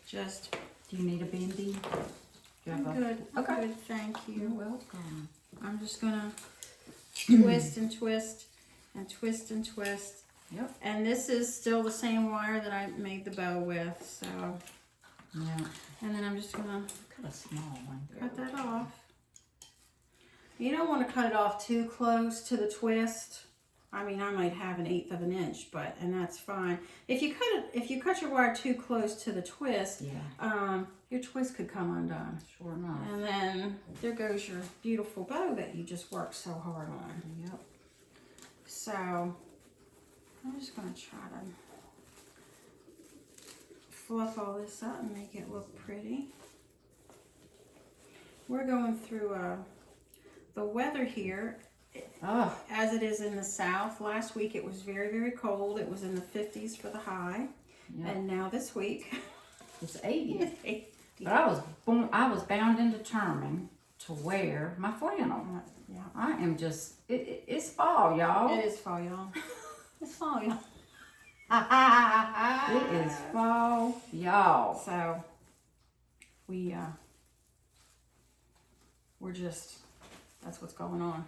just. Do you need a bendy? Do you I'm have good. I'm Okay. good. Thank You're you. welcome. I'm just gonna twist and twist and twist and twist. Yep. And this is still the same wire that I made the bow with. So, Yeah. and then I'm just gonna Cut a small one. cut that off. You don't want to cut it off too close to the twist. I mean, I might have 1/8 of an inch, and that's fine. If you cut your wire too close to the twist, Yeah. your twist could come undone. Sure enough. And then there goes your beautiful bow that you just worked so hard on. Yep. So I'm just gonna try to fluff all this up and make it look pretty. We're going through the weather here Oh, as it is in the south. Last week it was very, very cold. It was in the 50s for the high. yeah. And now this week, It's 80. it's 80. But I was bound and determined to wear my flannel. Yeah. I am just, it's fall, y'all. It is fall, y'all. It's fall, y'all. It is fall, y'all. So, we're just, that's what's going on.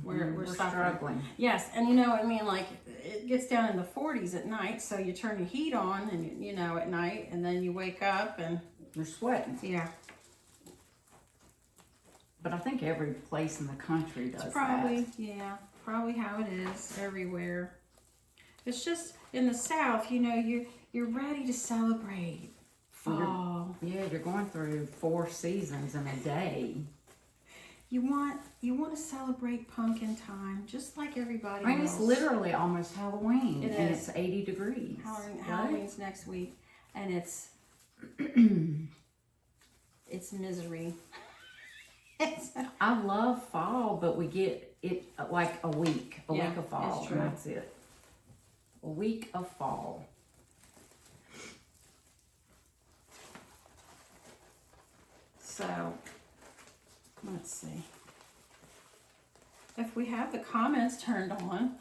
We're suffering. struggling. Yes, and you know, I mean, like, it gets down in the 40s at night, so you turn your heat on, and you know, at night, and then you wake up, and You're sweating. yeah. But I think every place in the country does Probably, that. yeah, probably how it is everywhere. It's just in the South, you know, you're ready to celebrate fall. Yeah, you're going through 4 seasons in a day. You want to celebrate pumpkin time, just like everybody I mean, else. it's literally almost Halloween, It and is. it's 80 degrees. Halloween's next week, and it's it's misery. I love fall, but we get it like a week of fall, it's true. and that's it. A week of fall. So, let's see. If we have the comments turned on,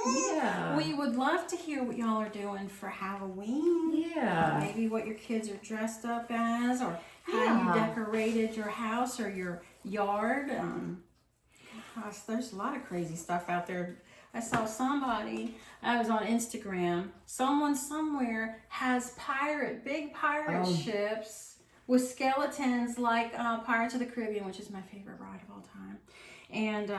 Yeah. we would love to hear what y'all are doing for Halloween. Yeah. Maybe what your kids are dressed up as, or how Yeah. you decorated your house or your yard. Gosh, there's a lot of crazy stuff out there. I saw somebody, I was on Instagram, someone somewhere has big pirate ships with skeletons like Pirates of the Caribbean, which is my favorite ride of all time. And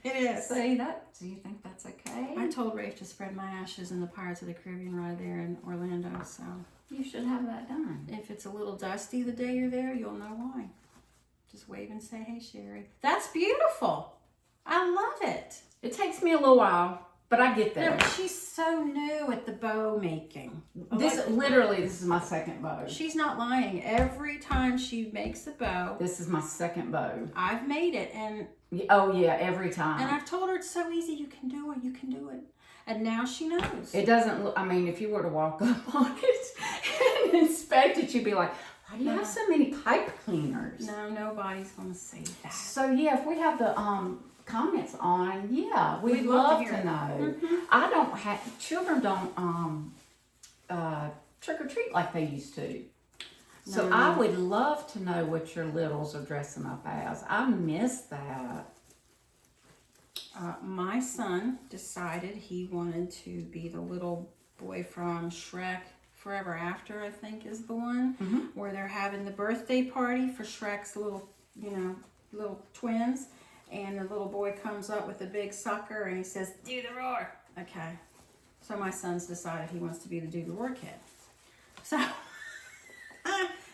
it is. Say that. Do you think that's okay? I told Rafe to spread my ashes in the Pirates of the Caribbean ride there in Orlando, so You should have that done. if it's a little dusty the day you're there, you'll know why. Just wave and say, hey, Sherry. That's beautiful. I love it. It takes me a little while, but I get No, there. but she's so new at the bow making. This is my second bow. She's not lying. Every time she makes a bow, This is my second bow. I've made it, and Oh yeah, every time. I've told her it's so easy. You can do it. You can do it. And now she knows. It doesn't look, I mean, if you were to walk up on it and inspect it, you'd be like, why do you have so many pipe cleaners? No, nobody's gonna say that. So yeah, if we have the comments on, yeah, we'd We'd love love to to hear it. know. I don't have, children don't trick or treat like they used to. So No. I would love to know what your littles are dressing up as. I miss that. My son decided he wanted to be the little boy from Shrek Forever After, I think is the one, where they're having the birthday party for Shrek's little twins. And the little boy comes up with a big sucker and he says, do the roar. Okay. So my son's decided he wants to be the do the roar kid.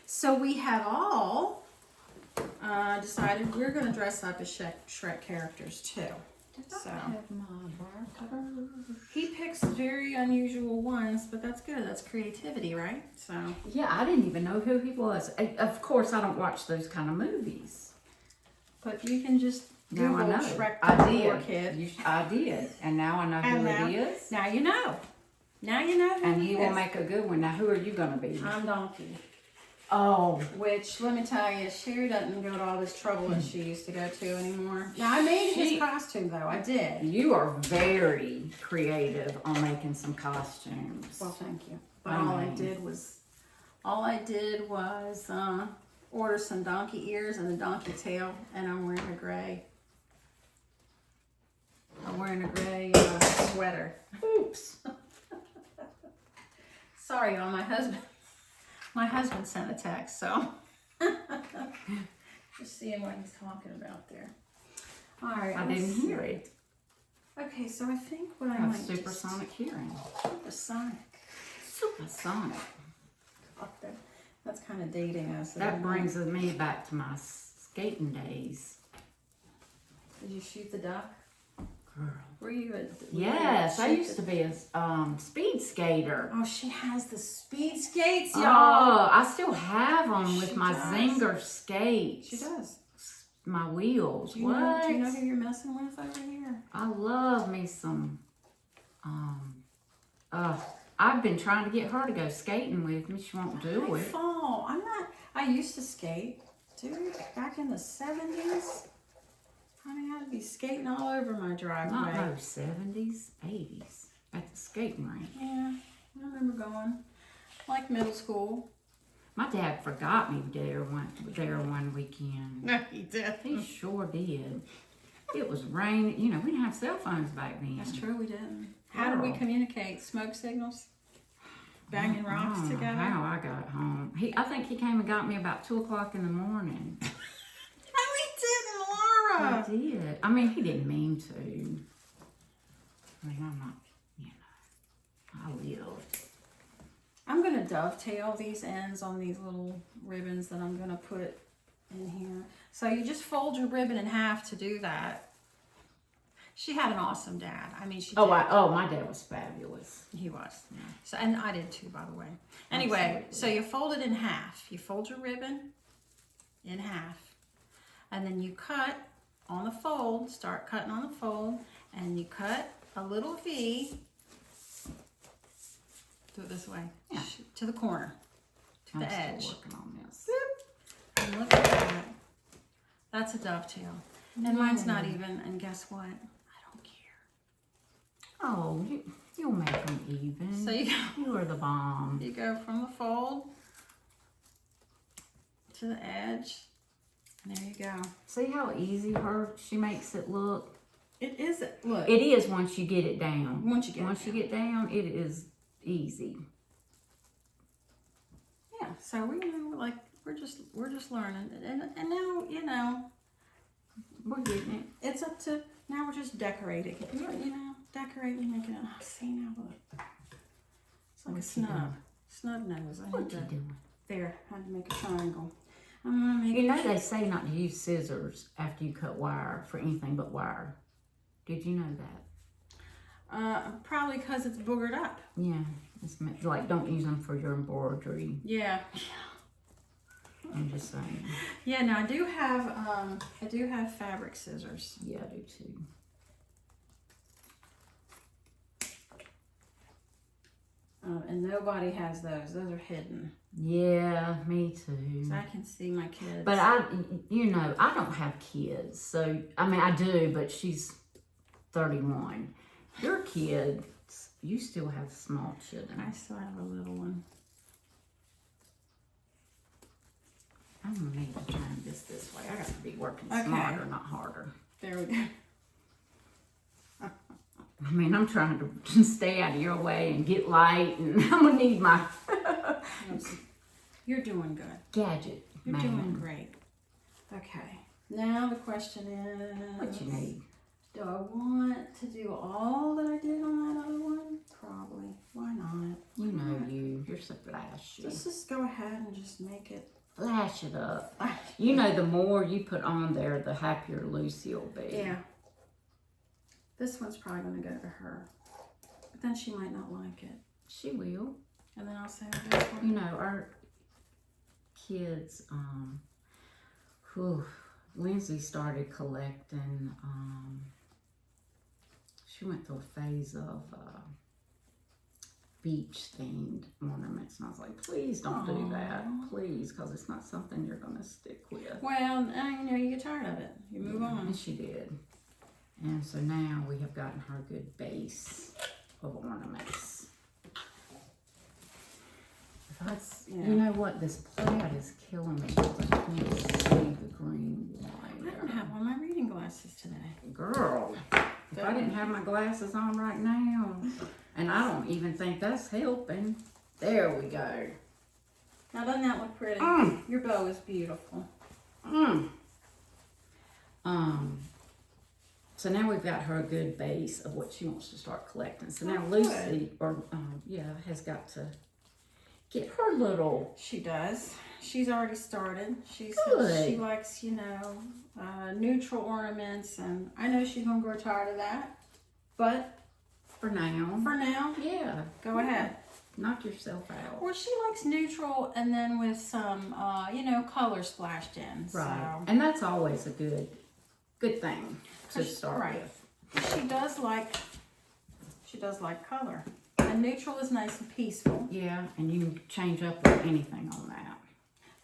So we have all decided we're going to dress up as Shrek characters too. So he picks very unusual ones, but that's good. That's creativity, right? So Yeah, I didn't even know who he was. Of course, I don't watch those kind of movies. but you can just Now I Google know. Shrek I the Roar did. Kid. I did, and now I know who it is. Now you know. Now you know who And he he will is. make a good one. Now, who are you gonna be? I'm Donkey. Oh, Which, let me tell you, Sherry doesn't go to all this trouble that she used to go to anymore. Now, I made his costume, though. I did. you are very creative on making some costumes. Well, thank you. But I all I mean- did was order some donkey ears and a donkey tail, and I'm wearing a gray. Sweater. Oops. Sorry, y'all. My husband sent a text, so just seeing what he's talking about there. All right. I let's didn't see. hear it. Okay, so I think what I I have might just- supersonic hearing. Supersonic. Supersonic. That's kind of dating us. That isn't it? brings me back to my skating days. Did you shoot the duck? Girl. Were you at? Yes, I used to be a speed skater. Oh, she has the speed skates, y'all. Oh, I still have them with She my does. Zinger skates. She does. my wheels. Do you know who you're messing with over here? I love me some, I've been trying to get her to go skating with me. She won't do I it. fall. I used to skate, dude, back in the 70s. Honey, I'd be skating all over my driveway. Not no 70s, 80s at the skating rink. Yeah, I remember going, like middle school. My dad forgot me there one weekend. No, he did. He sure did. It was raining. You know, we didn't have cell phones back then. That's true, we didn't. How did we communicate? Smoke signals? Banging rocks I don't know together? how I got home. I think he came and got me about 2 o'clock in the morning. No, we didn't, Laura. He did. I mean, he didn't mean to. I mean, I'm not, you know, I lived. I'm going to dovetail these ends on these little ribbons that I'm going to put in here. So you just fold your ribbon in half to do that. She had an awesome dad. I mean, she did. My dad was fabulous. He was. Yeah. So, and I did too, by the way. Anyway, Absolutely. so you fold it in half. You fold your ribbon in half. And then you cut on the fold, start cutting on the fold, and you cut a little V. Do it this way. Yeah. To the corner. To the I'm edge. still working on this. And look at that. That's a dovetail. And mine's not even, and guess what? I don't care. Oh, you'll make them even. So you are the bomb. you go from the fold to the edge. And there you go. See how easy she makes it look? It is, look. It is once you get it down. Once you get down, it is easy. Yeah, so we're just learning. And now, you know, We're getting it. it's up to, now we're just decorating it. You know, decorating, making it, see now, look. It's like What's a he snub. doing? Snub nose. I What need you to, doing? there, I had to make a triangle. I'm gonna make You know they say not to use scissors after you cut wire for anything but wire. Did you know that? probably because it's boogered up. Yeah. It's like don't use them for your embroidery. Yeah. I'm just saying. Yeah, no, I do have fabric scissors. Yeah, I do too. And nobody has those. Those are hidden. Yeah, me too. So I can see my kids. But I don't have kids. So, I mean, I do, but she's 31. Your kids, you still have small children. I still have a little one. I'm going to need to turn this way. I got to be working Okay. smarter, not harder. There we go. I mean, I'm trying to stay out of your way and get light, and I'm going to need my You're doing good. gadget, You're man. doing great. Okay. Now the question is, What you need? do I want to do all that I did on that other one? Probably. Why not? You know you're so flashy. Let's just go ahead and just make it. Flash it up. You know, the more you put on there, the happier Lucy will be. Yeah. This one's probably going to go to her. But then she might not like it. She will. And then I'll say this one. You know, our kids, Lindsay started collecting, she went through a phase of beach themed ornaments, and I was like, please don't do that, please, because it's not something you're going to stick with. Well, you know, you get tired of it. You move on. And she did. And so now we have gotten her a good base of ornaments. That's, Yeah. You know what, this plaid is killing me because I can't see the green line. I don't have on my reading glasses today. Girl, if I didn't have my glasses on right now, and I don't even think that's helping. There we go. Now, doesn't that look pretty? Your bow is beautiful. So now we've got her a good base of what she wants to start collecting. So now good. Lucy, has got to get her little. She does. She's already started. She Good. says she likes, you know, neutral ornaments, and I know she's gonna grow tired of that. But For now. for now, Yeah. go ahead. knock yourself out. Well, she likes neutral and then with some, color splashed in. Right. So. And that's always a good thing to start Right. with. She does like color. And neutral is nice and peaceful. Yeah, and you can change up with anything on that.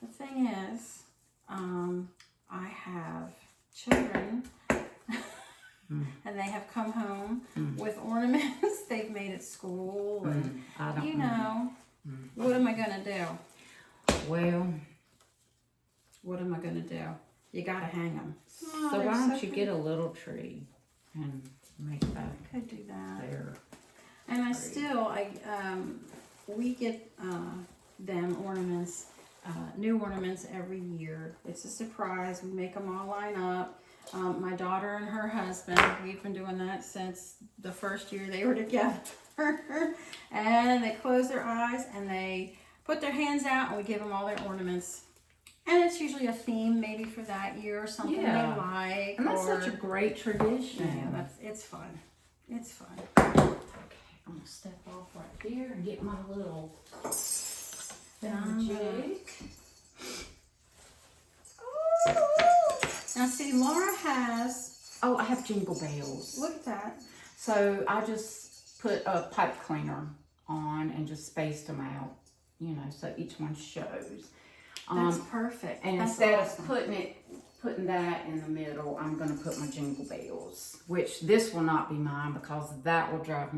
The thing is, I have children and they have come home with ornaments they've made at school and I don't know. What am I gonna do? Well, What am I gonna do? You gotta hang them. so why don't you get a little tree and make that Could do that. there? And we get them ornaments, new ornaments every year. It's a surprise. We make them all line up. My daughter and her husband, we've been doing that since the first year they were together. And they close their eyes and they put their hands out and we give them all their ornaments. And it's usually a theme maybe for that year or something they like. And that's such a great tradition. Yeah, it's fun. It's fun. I'm gonna step off right there and get my little jig. Now see, Laura has, Oh, I have jingle bells. look at that. So I just put a pipe cleaner on and just spaced them out, so each one shows. That's perfect. And That's instead awesome. of putting that in the middle, I'm gonna put my jingle bells, which this will not be mine because that will drive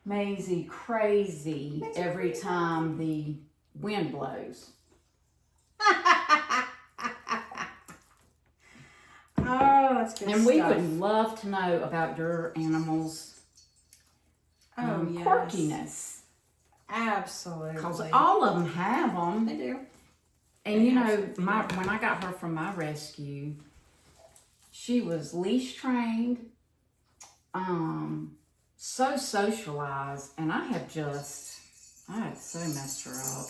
Maisie crazy every time the wind blows. Oh, that's good And stuff. we would love to know about your animals' yes. quirkiness. Absolutely. Because all of them have them. They do. And when I got her from my rescue, she was leash trained, so socialized, and I had so messed her up.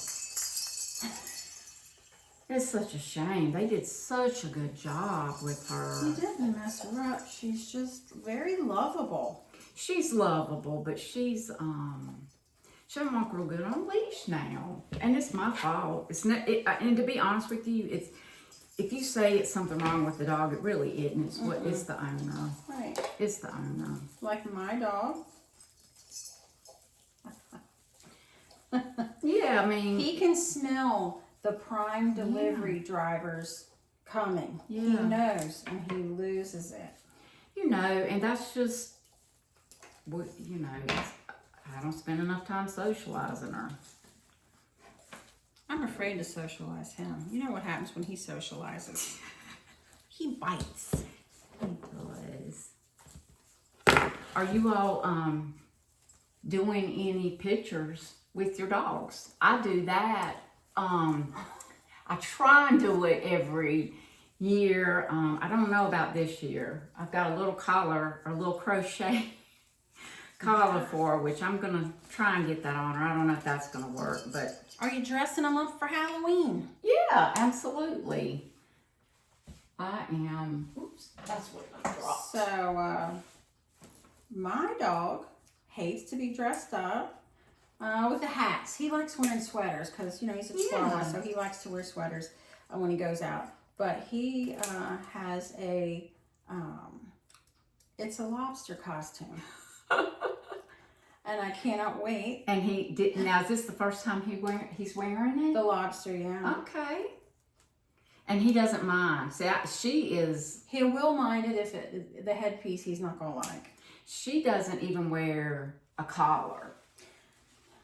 It's such a shame. They did such a good job with her. You didn't mess her up. She's just very lovable. She's lovable, but she doesn't walk real good on a leash now, and it's my fault. It's not. And to be honest with you, if you say it's something wrong with the dog, it really isn't. It's the owner. Right. It's the owner. Like my dog. Yeah, I mean, He can smell the prime delivery drivers coming. Yeah. He knows, and he loses it. and that's just what I don't spend enough time socializing her. I'm afraid to socialize him. You know what happens when he socializes? He bites. He does. Are you all doing any pictures with your dogs? I do that. I try and do it every year. I don't know about this year. I've got a little collar or a little crochet collar for her, which I'm gonna try and get that on her. I don't know if that's gonna work, but Are you dressing them up for Halloween? yeah, absolutely. I am. Oops, that's what I dropped. So, my dog hates to be dressed up with the hats. He likes wearing sweaters because, he's a Chihuahua, so he likes to wear sweaters when he goes out. But he has it's a lobster costume. And I cannot wait. And he did. Now, is this the first time he's wearing it? The lobster, yeah. Okay. And he doesn't mind. See, she is. He will mind it if the headpiece he's not gonna like. She doesn't even wear a collar.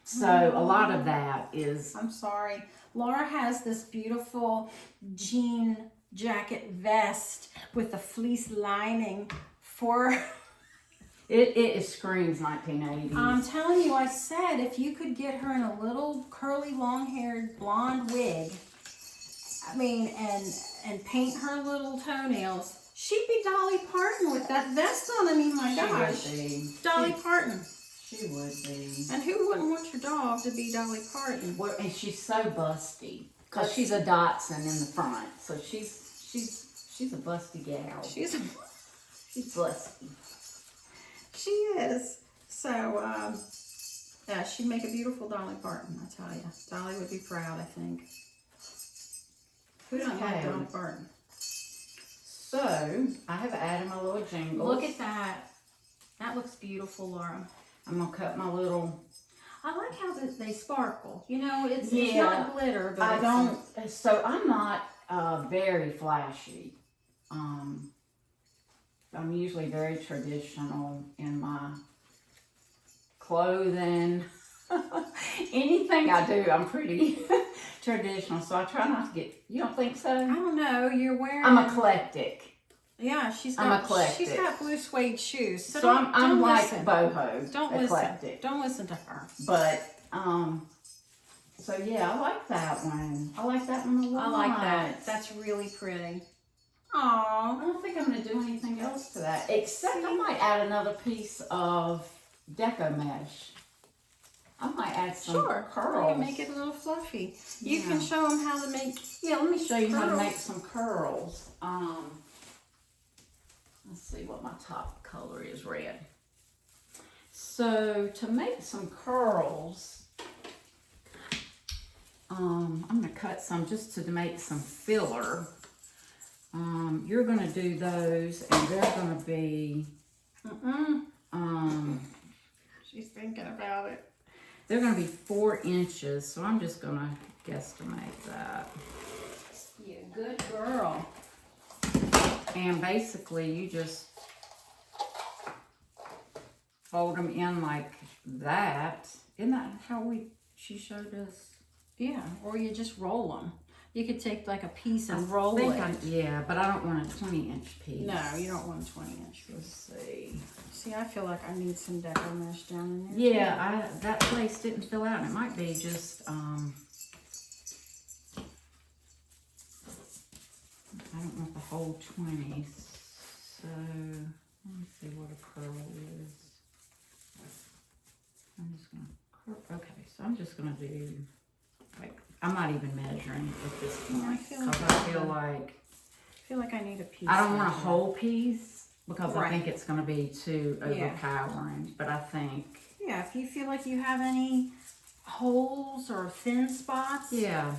So a lot of that is. I'm sorry. Laura has this beautiful jean jacket vest with a fleece lining for. It screams 1980s. I'm telling you, I said if you could get her in a little curly, long-haired blonde wig, and paint her little toenails, she'd be Dolly Parton with that vest on. My gosh. She would be. Dolly Parton. She would be. And who wouldn't want your dog to be Dolly Parton? Well, and she's so busty because she's a Dotson in the front, so she's a busty gal. She's She's busty. She is. So, Yeah, she'd make a beautiful Dolly Parton, I tell you. Dolly would be proud, I think. Who don't like Okay. Dolly Parton? So, I have added my little jingles. Look at that. That looks beautiful, Laura. I'm going to cut my little... I like how they sparkle. You know, it's Yeah. not glitter, but I it's don't... So, I'm not very flashy. I'm usually very traditional in my clothing. Anything I do, I'm pretty traditional. So I try not to get. You don't think I so? don't know. You're wearing. I'm eclectic. Yeah, I'm eclectic. She's got blue suede shoes. So, So don't I'm like listen. boho. Don't eclectic. listen. Don't listen to her. But so yeah, I like that one. I like that one a lot. I like that. That's really pretty. Aww. I don't think I'm going to do anything else to that, except I might add another piece of Deco mesh. I might add some Sure. curls. You can make it a little fluffy. You Yeah. can show them how to make. Yeah, let me show you how to curls. make some curls. Let's see what my top color is, red. So to make some curls, I'm going to cut some just to make some filler. You're going to do those, and they're going to be, She's thinking about it. they're going to be 4 inches. So I'm just going to guesstimate that. You good girl. And basically, you just fold them in like that. Isn't that how she showed us? Yeah, or you just roll them. You could take like a piece and roll think it. yeah, but I don't want a 20-inch piece. No, you don't want a 20-inch piece. Let's see. See, I feel like I need some Deco mesh down in there. Yeah, that place didn't fill out. It might be just, I don't want the whole 20. So, let me see what a curl is. I'm just going to curl. Okay, so I'm just going to do, like, I'm not even measuring at this point. Because I feel like I need a piece. I don't want a of it. whole piece because I Right. think it's going to be too Yeah. overpowering. But I think, Yeah, if you feel like you have any holes or thin spots. yeah,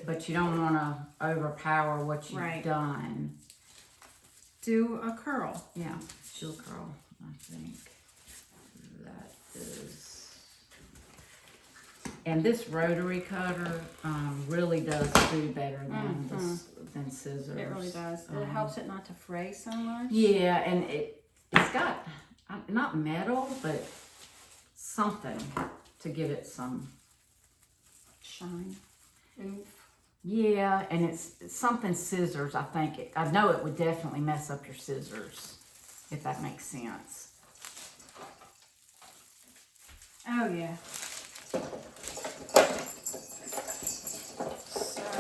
but you don't want to overpower what you've Right. done. Do a curl. Yeah, she'll curl. I think that is. And this rotary cutter really does do better than scissors. It really does. It helps it not to fray so much. Yeah, and it's got not metal, but something to give it some Shine. Oof. Yeah, and it's something scissors. I know it would definitely mess up your scissors, if that makes sense. Oh yeah. So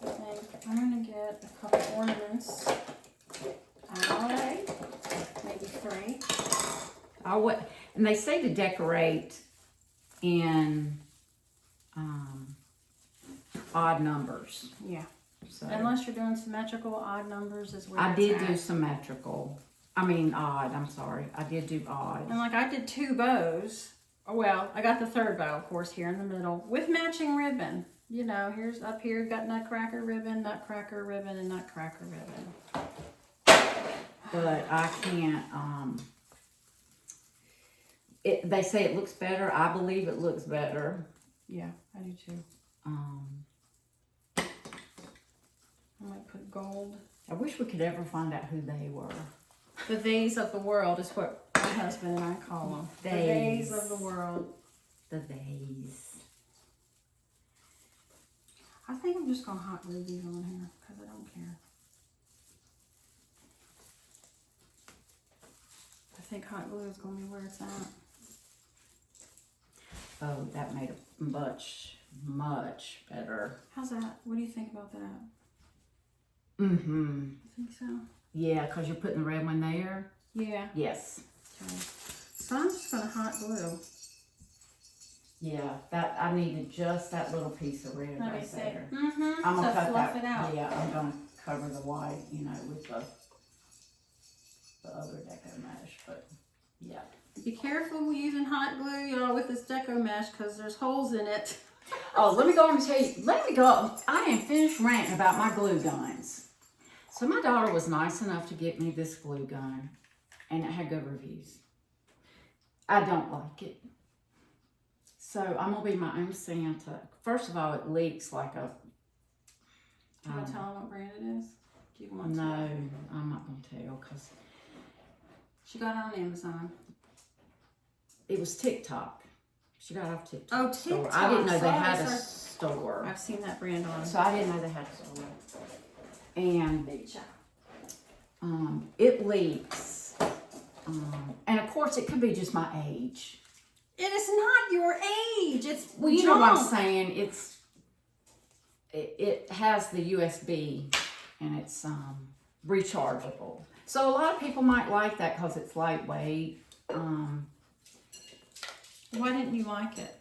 I think I'm gonna get a couple ornaments out of the way, maybe 3. And they say to decorate in odd numbers. Yeah. So Unless you're doing symmetrical, odd numbers is where I it's did at. do symmetrical. I mean odd. I'm sorry. I did do odd. And like I did 2 bows. Well, I got the 3rd bow, of course, here in the middle with matching ribbon. You know, here's up here, got nutcracker ribbon, and nutcracker ribbon. But I can't. They say it looks better. I believe it looks better. Yeah, I do too. I might put gold. I wish we could ever find out who they were. The vase of the world is what my husband and I call them. The vase of the world. The vase. I think I'm just going to hot glue these on here because I don't care. I think hot glue is going to be where it's at. Oh, that made it much, much better. How's that? What do you think about that? Mm-hmm. You think so? Yeah, because you're putting the red one there? Yeah. Yes. Okay. So I'm just going to hot glue. Yeah, that I needed just that little piece of red Let me right see. there. Mm-hmm. I'm gonna to cut fluff that. it out. Yeah, I'm gonna cover the white, with the other Deco mesh, but Yeah. Be careful using hot glue, y'all, with this Deco mesh because there's holes in it. Oh, let me go and tell you, I am finished ranting about my glue guns. So my daughter was nice enough to get me this glue gun, and it had good reviews. I don't like it. So I'm gonna be my own Santa. First of all, it leaks like a... Do you want to tell them what brand it is? Do you want No, to? I'm not gonna tell, because She got it on Amazon. it was TikTok. She got off TikTok. Oh, store. TikTok. I didn't know they had a Sorry. store. I've seen that brand on. So I didn't know they had a store. And Baby child. it leaks. And of course, it could be just my age. It is not your age. It's Well, you know what I'm junk. saying. It has the USB, and it's rechargeable. So a lot of people might like that because it's lightweight. Why didn't you like it?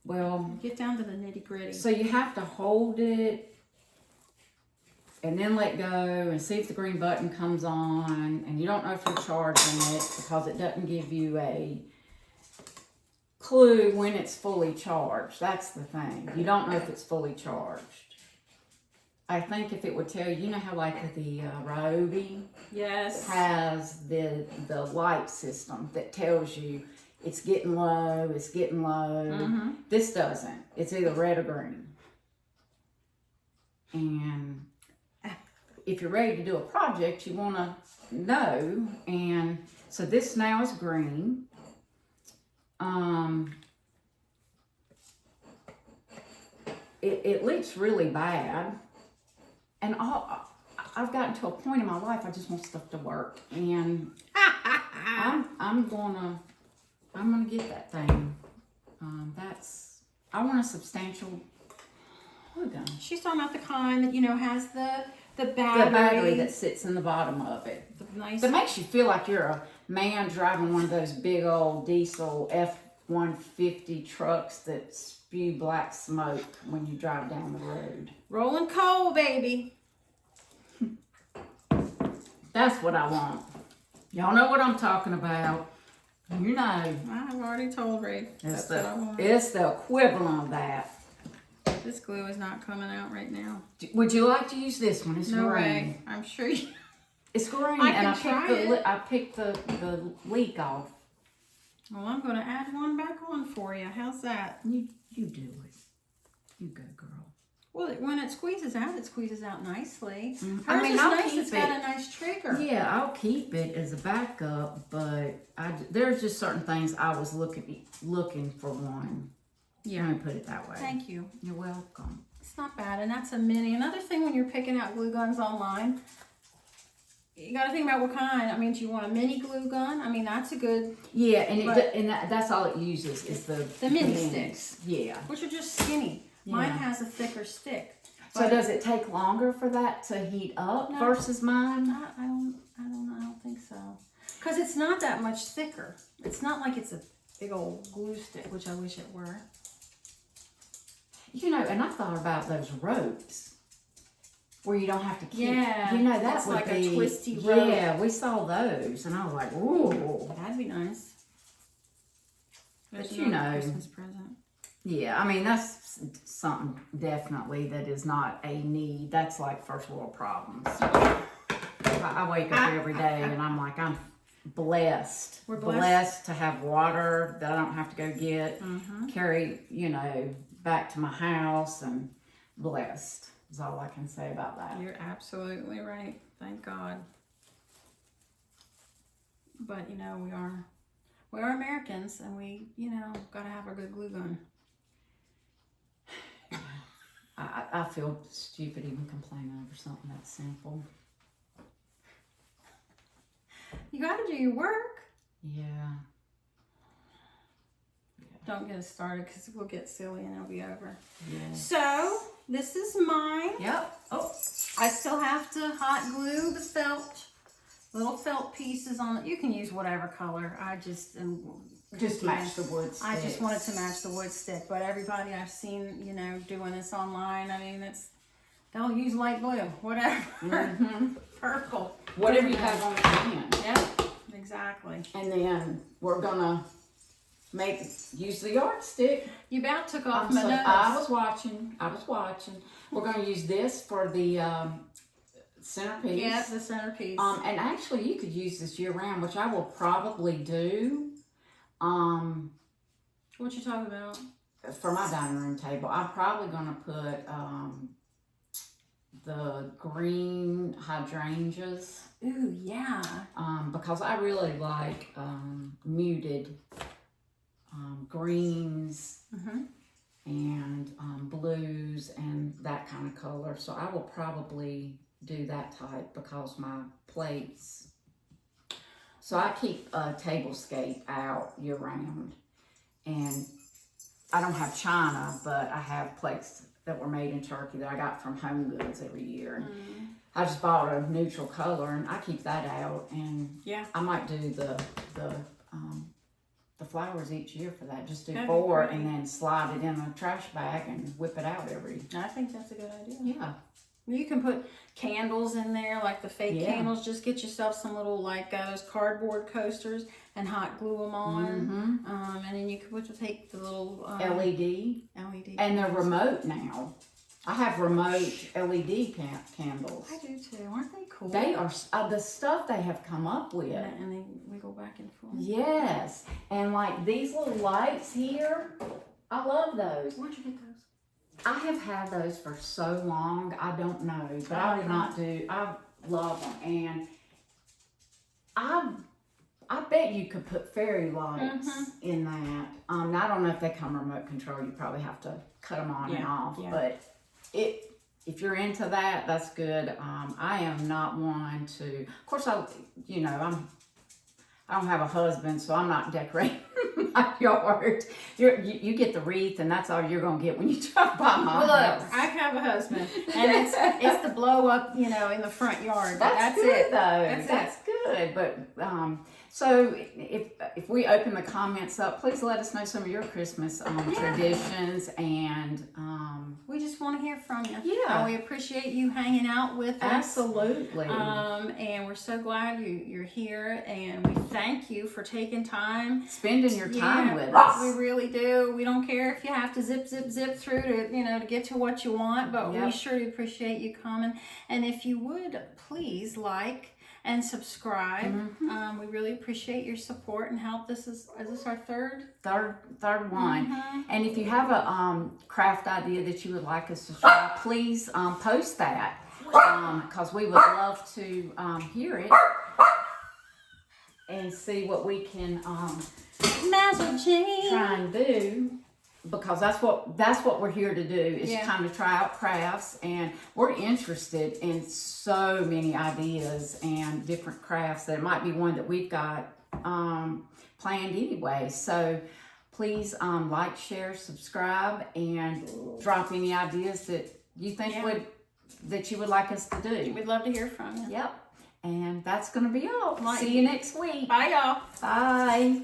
Well, Get down to the nitty gritty. so you have to hold it and then let go and see if the green button comes on, and you don't know if you're charging it because it doesn't give you a clue when it's fully charged. That's the thing. You don't know if it's fully charged. I think if it would tell you, you know how like the Ryobi Yes. has the light system that tells you it's getting low, it's getting low. Mm-hmm. This doesn't. It's either red or green. And if you're ready to do a project, you want to know. And so this now is green. It leaks really bad. And I've gotten to a point in my life I just want stuff to work. And I'm gonna get that thing. I want a substantial glue gun. She's talking about the kind that, has the battery. The battery that sits in the bottom of it. The nice. That makes you feel like you're a man driving one of those big old diesel F-150 trucks that spew black smoke when you drive down the road. Rolling coal, baby. That's what I want. Y'all know what I'm talking about. You know. I've already told Ray. It's That's what I want. it's the equivalent of that. This glue is not coming out right now. Would you like to use this one? It's No green. way. I'm sure you. It's green, I and can try I picked the leak off. Well, I'm going to add one back on for you. How's that? You do it. You go, girl. Well, when it squeezes out nicely. Mm. Hers is I'll nice. keep It's got a nice trigger. Yeah, I'll keep it as a backup, but there's just certain things I was looking for one. Yeah. Let me put it that way. Thank you. You're welcome. It's not bad, and that's a mini. Another thing when you're picking out glue guns online, you got to think about what kind. I mean, do you want a mini glue gun? I mean, that's a good. Yeah, and But- that's all it uses is the mini minis. sticks. Yeah. Which are just skinny. Mine Yeah. has a thicker stick. So does it take longer for that to heat up No. versus mine? I don't know. I don't think so. Because it's not that much thicker. It's not like it's a big old glue stick, which I wish it were. You know, and I thought about those ropes where you don't have to keep. Yeah, You know, that it's would like a be twisty rope. Yeah, we saw those, and I was like, ooh. That'd be nice. But There's you another know. Christmas present. Yeah, I mean, that's something definitely that is not a need. That's like first world problems. I wake up every day and I'm like, I'm blessed. We're blessed. To have water that I don't have to go get, Mm-hmm. carry, back to my house, and blessed is all I can say about that. You're absolutely right. Thank God. But we are Americans, and we gotta have a good glue gun. I feel stupid even complaining over something that simple. You gotta do your work. Yeah. Don't get us started because we'll get silly and it'll be over. Yeah. So this is mine. Yep. Oh. I still have to hot glue the little felt pieces on it. You can use whatever color. I just Match the wood sticks. I just wanted to match the wood stick, but everybody I've seen, doing this online, I mean, they'll use light blue, whatever, Mm-hmm. purple. Whatever you have on the hand. Yeah, exactly. Exactly. And then we're gonna use the yardstick. You about took off my So nose. I was watching. We're gonna use this for the centerpiece. Yeah, the centerpiece. And actually you could use this year round, which I will probably do. What you talking about? For my dining room table, I'm probably gonna put the green hydrangeas. Ooh, yeah. Because I really like muted greens and blues and that kind of color. So I will probably do that type because my plates. So I keep a tablescape out year round, and I don't have china, but I have plates that were made in Turkey that I got from Home Goods every year. And I just bought a neutral color, and I keep that out. And Yeah. I might do the flowers each year for that. Just do That'd be 4 great. and then slide it in a trash bag and whip it out every. I think that's a good idea. Yeah. You can put candles in there, like the fake Yeah. candles. Just get yourself some little, like those cardboard coasters and hot glue them on. And then you could take the little LED. LED. And they're remote now. I have remote LED candles. I do too. Aren't they cool? They are the stuff they have come up with. And they wiggle back and forth. Yes, and like these little lights here, I love those. Where'd you get those? I have had those for so long, I don't know, but I would not do. I love them, and I bet you could put fairy lights in that. Now, I don't know if they come remote control. You probably have to cut them on and off, but if you're into that, that's good. I am not one to. Of course, I don't have a husband, so I'm not decorating my yard. You get the wreath, and that's all you're gonna get when you drive by my house. Look, I have a husband, and it's the blow up, in the front yard. That's good, it. though. That's good. But so if we open the comments up, please let us know some of your Christmas traditions, and we just want to hear from you. Yeah. And we appreciate you hanging out with us. absolutely. And we're so glad you're here, and we thank you for taking time. Spending your time with us. We really do. We don't care if you have to zip through to get to what you want, but we sure do appreciate you coming. And if you would please like and subscribe. We really appreciate your support and help. Is this our third one. And if you have a craft idea that you would like us to try, please post that, because we would love to hear it and see what we can try and do, because that's what we're here to do, is kind of try out crafts, and we're interested in so many ideas and different crafts that it might be one that we've got planned anyway. So please like, share, subscribe, and drop any ideas that you think that you would like us to do. We'd love to hear from you. Yep. And that's going to be all. See you next week. Bye, y'all. Bye.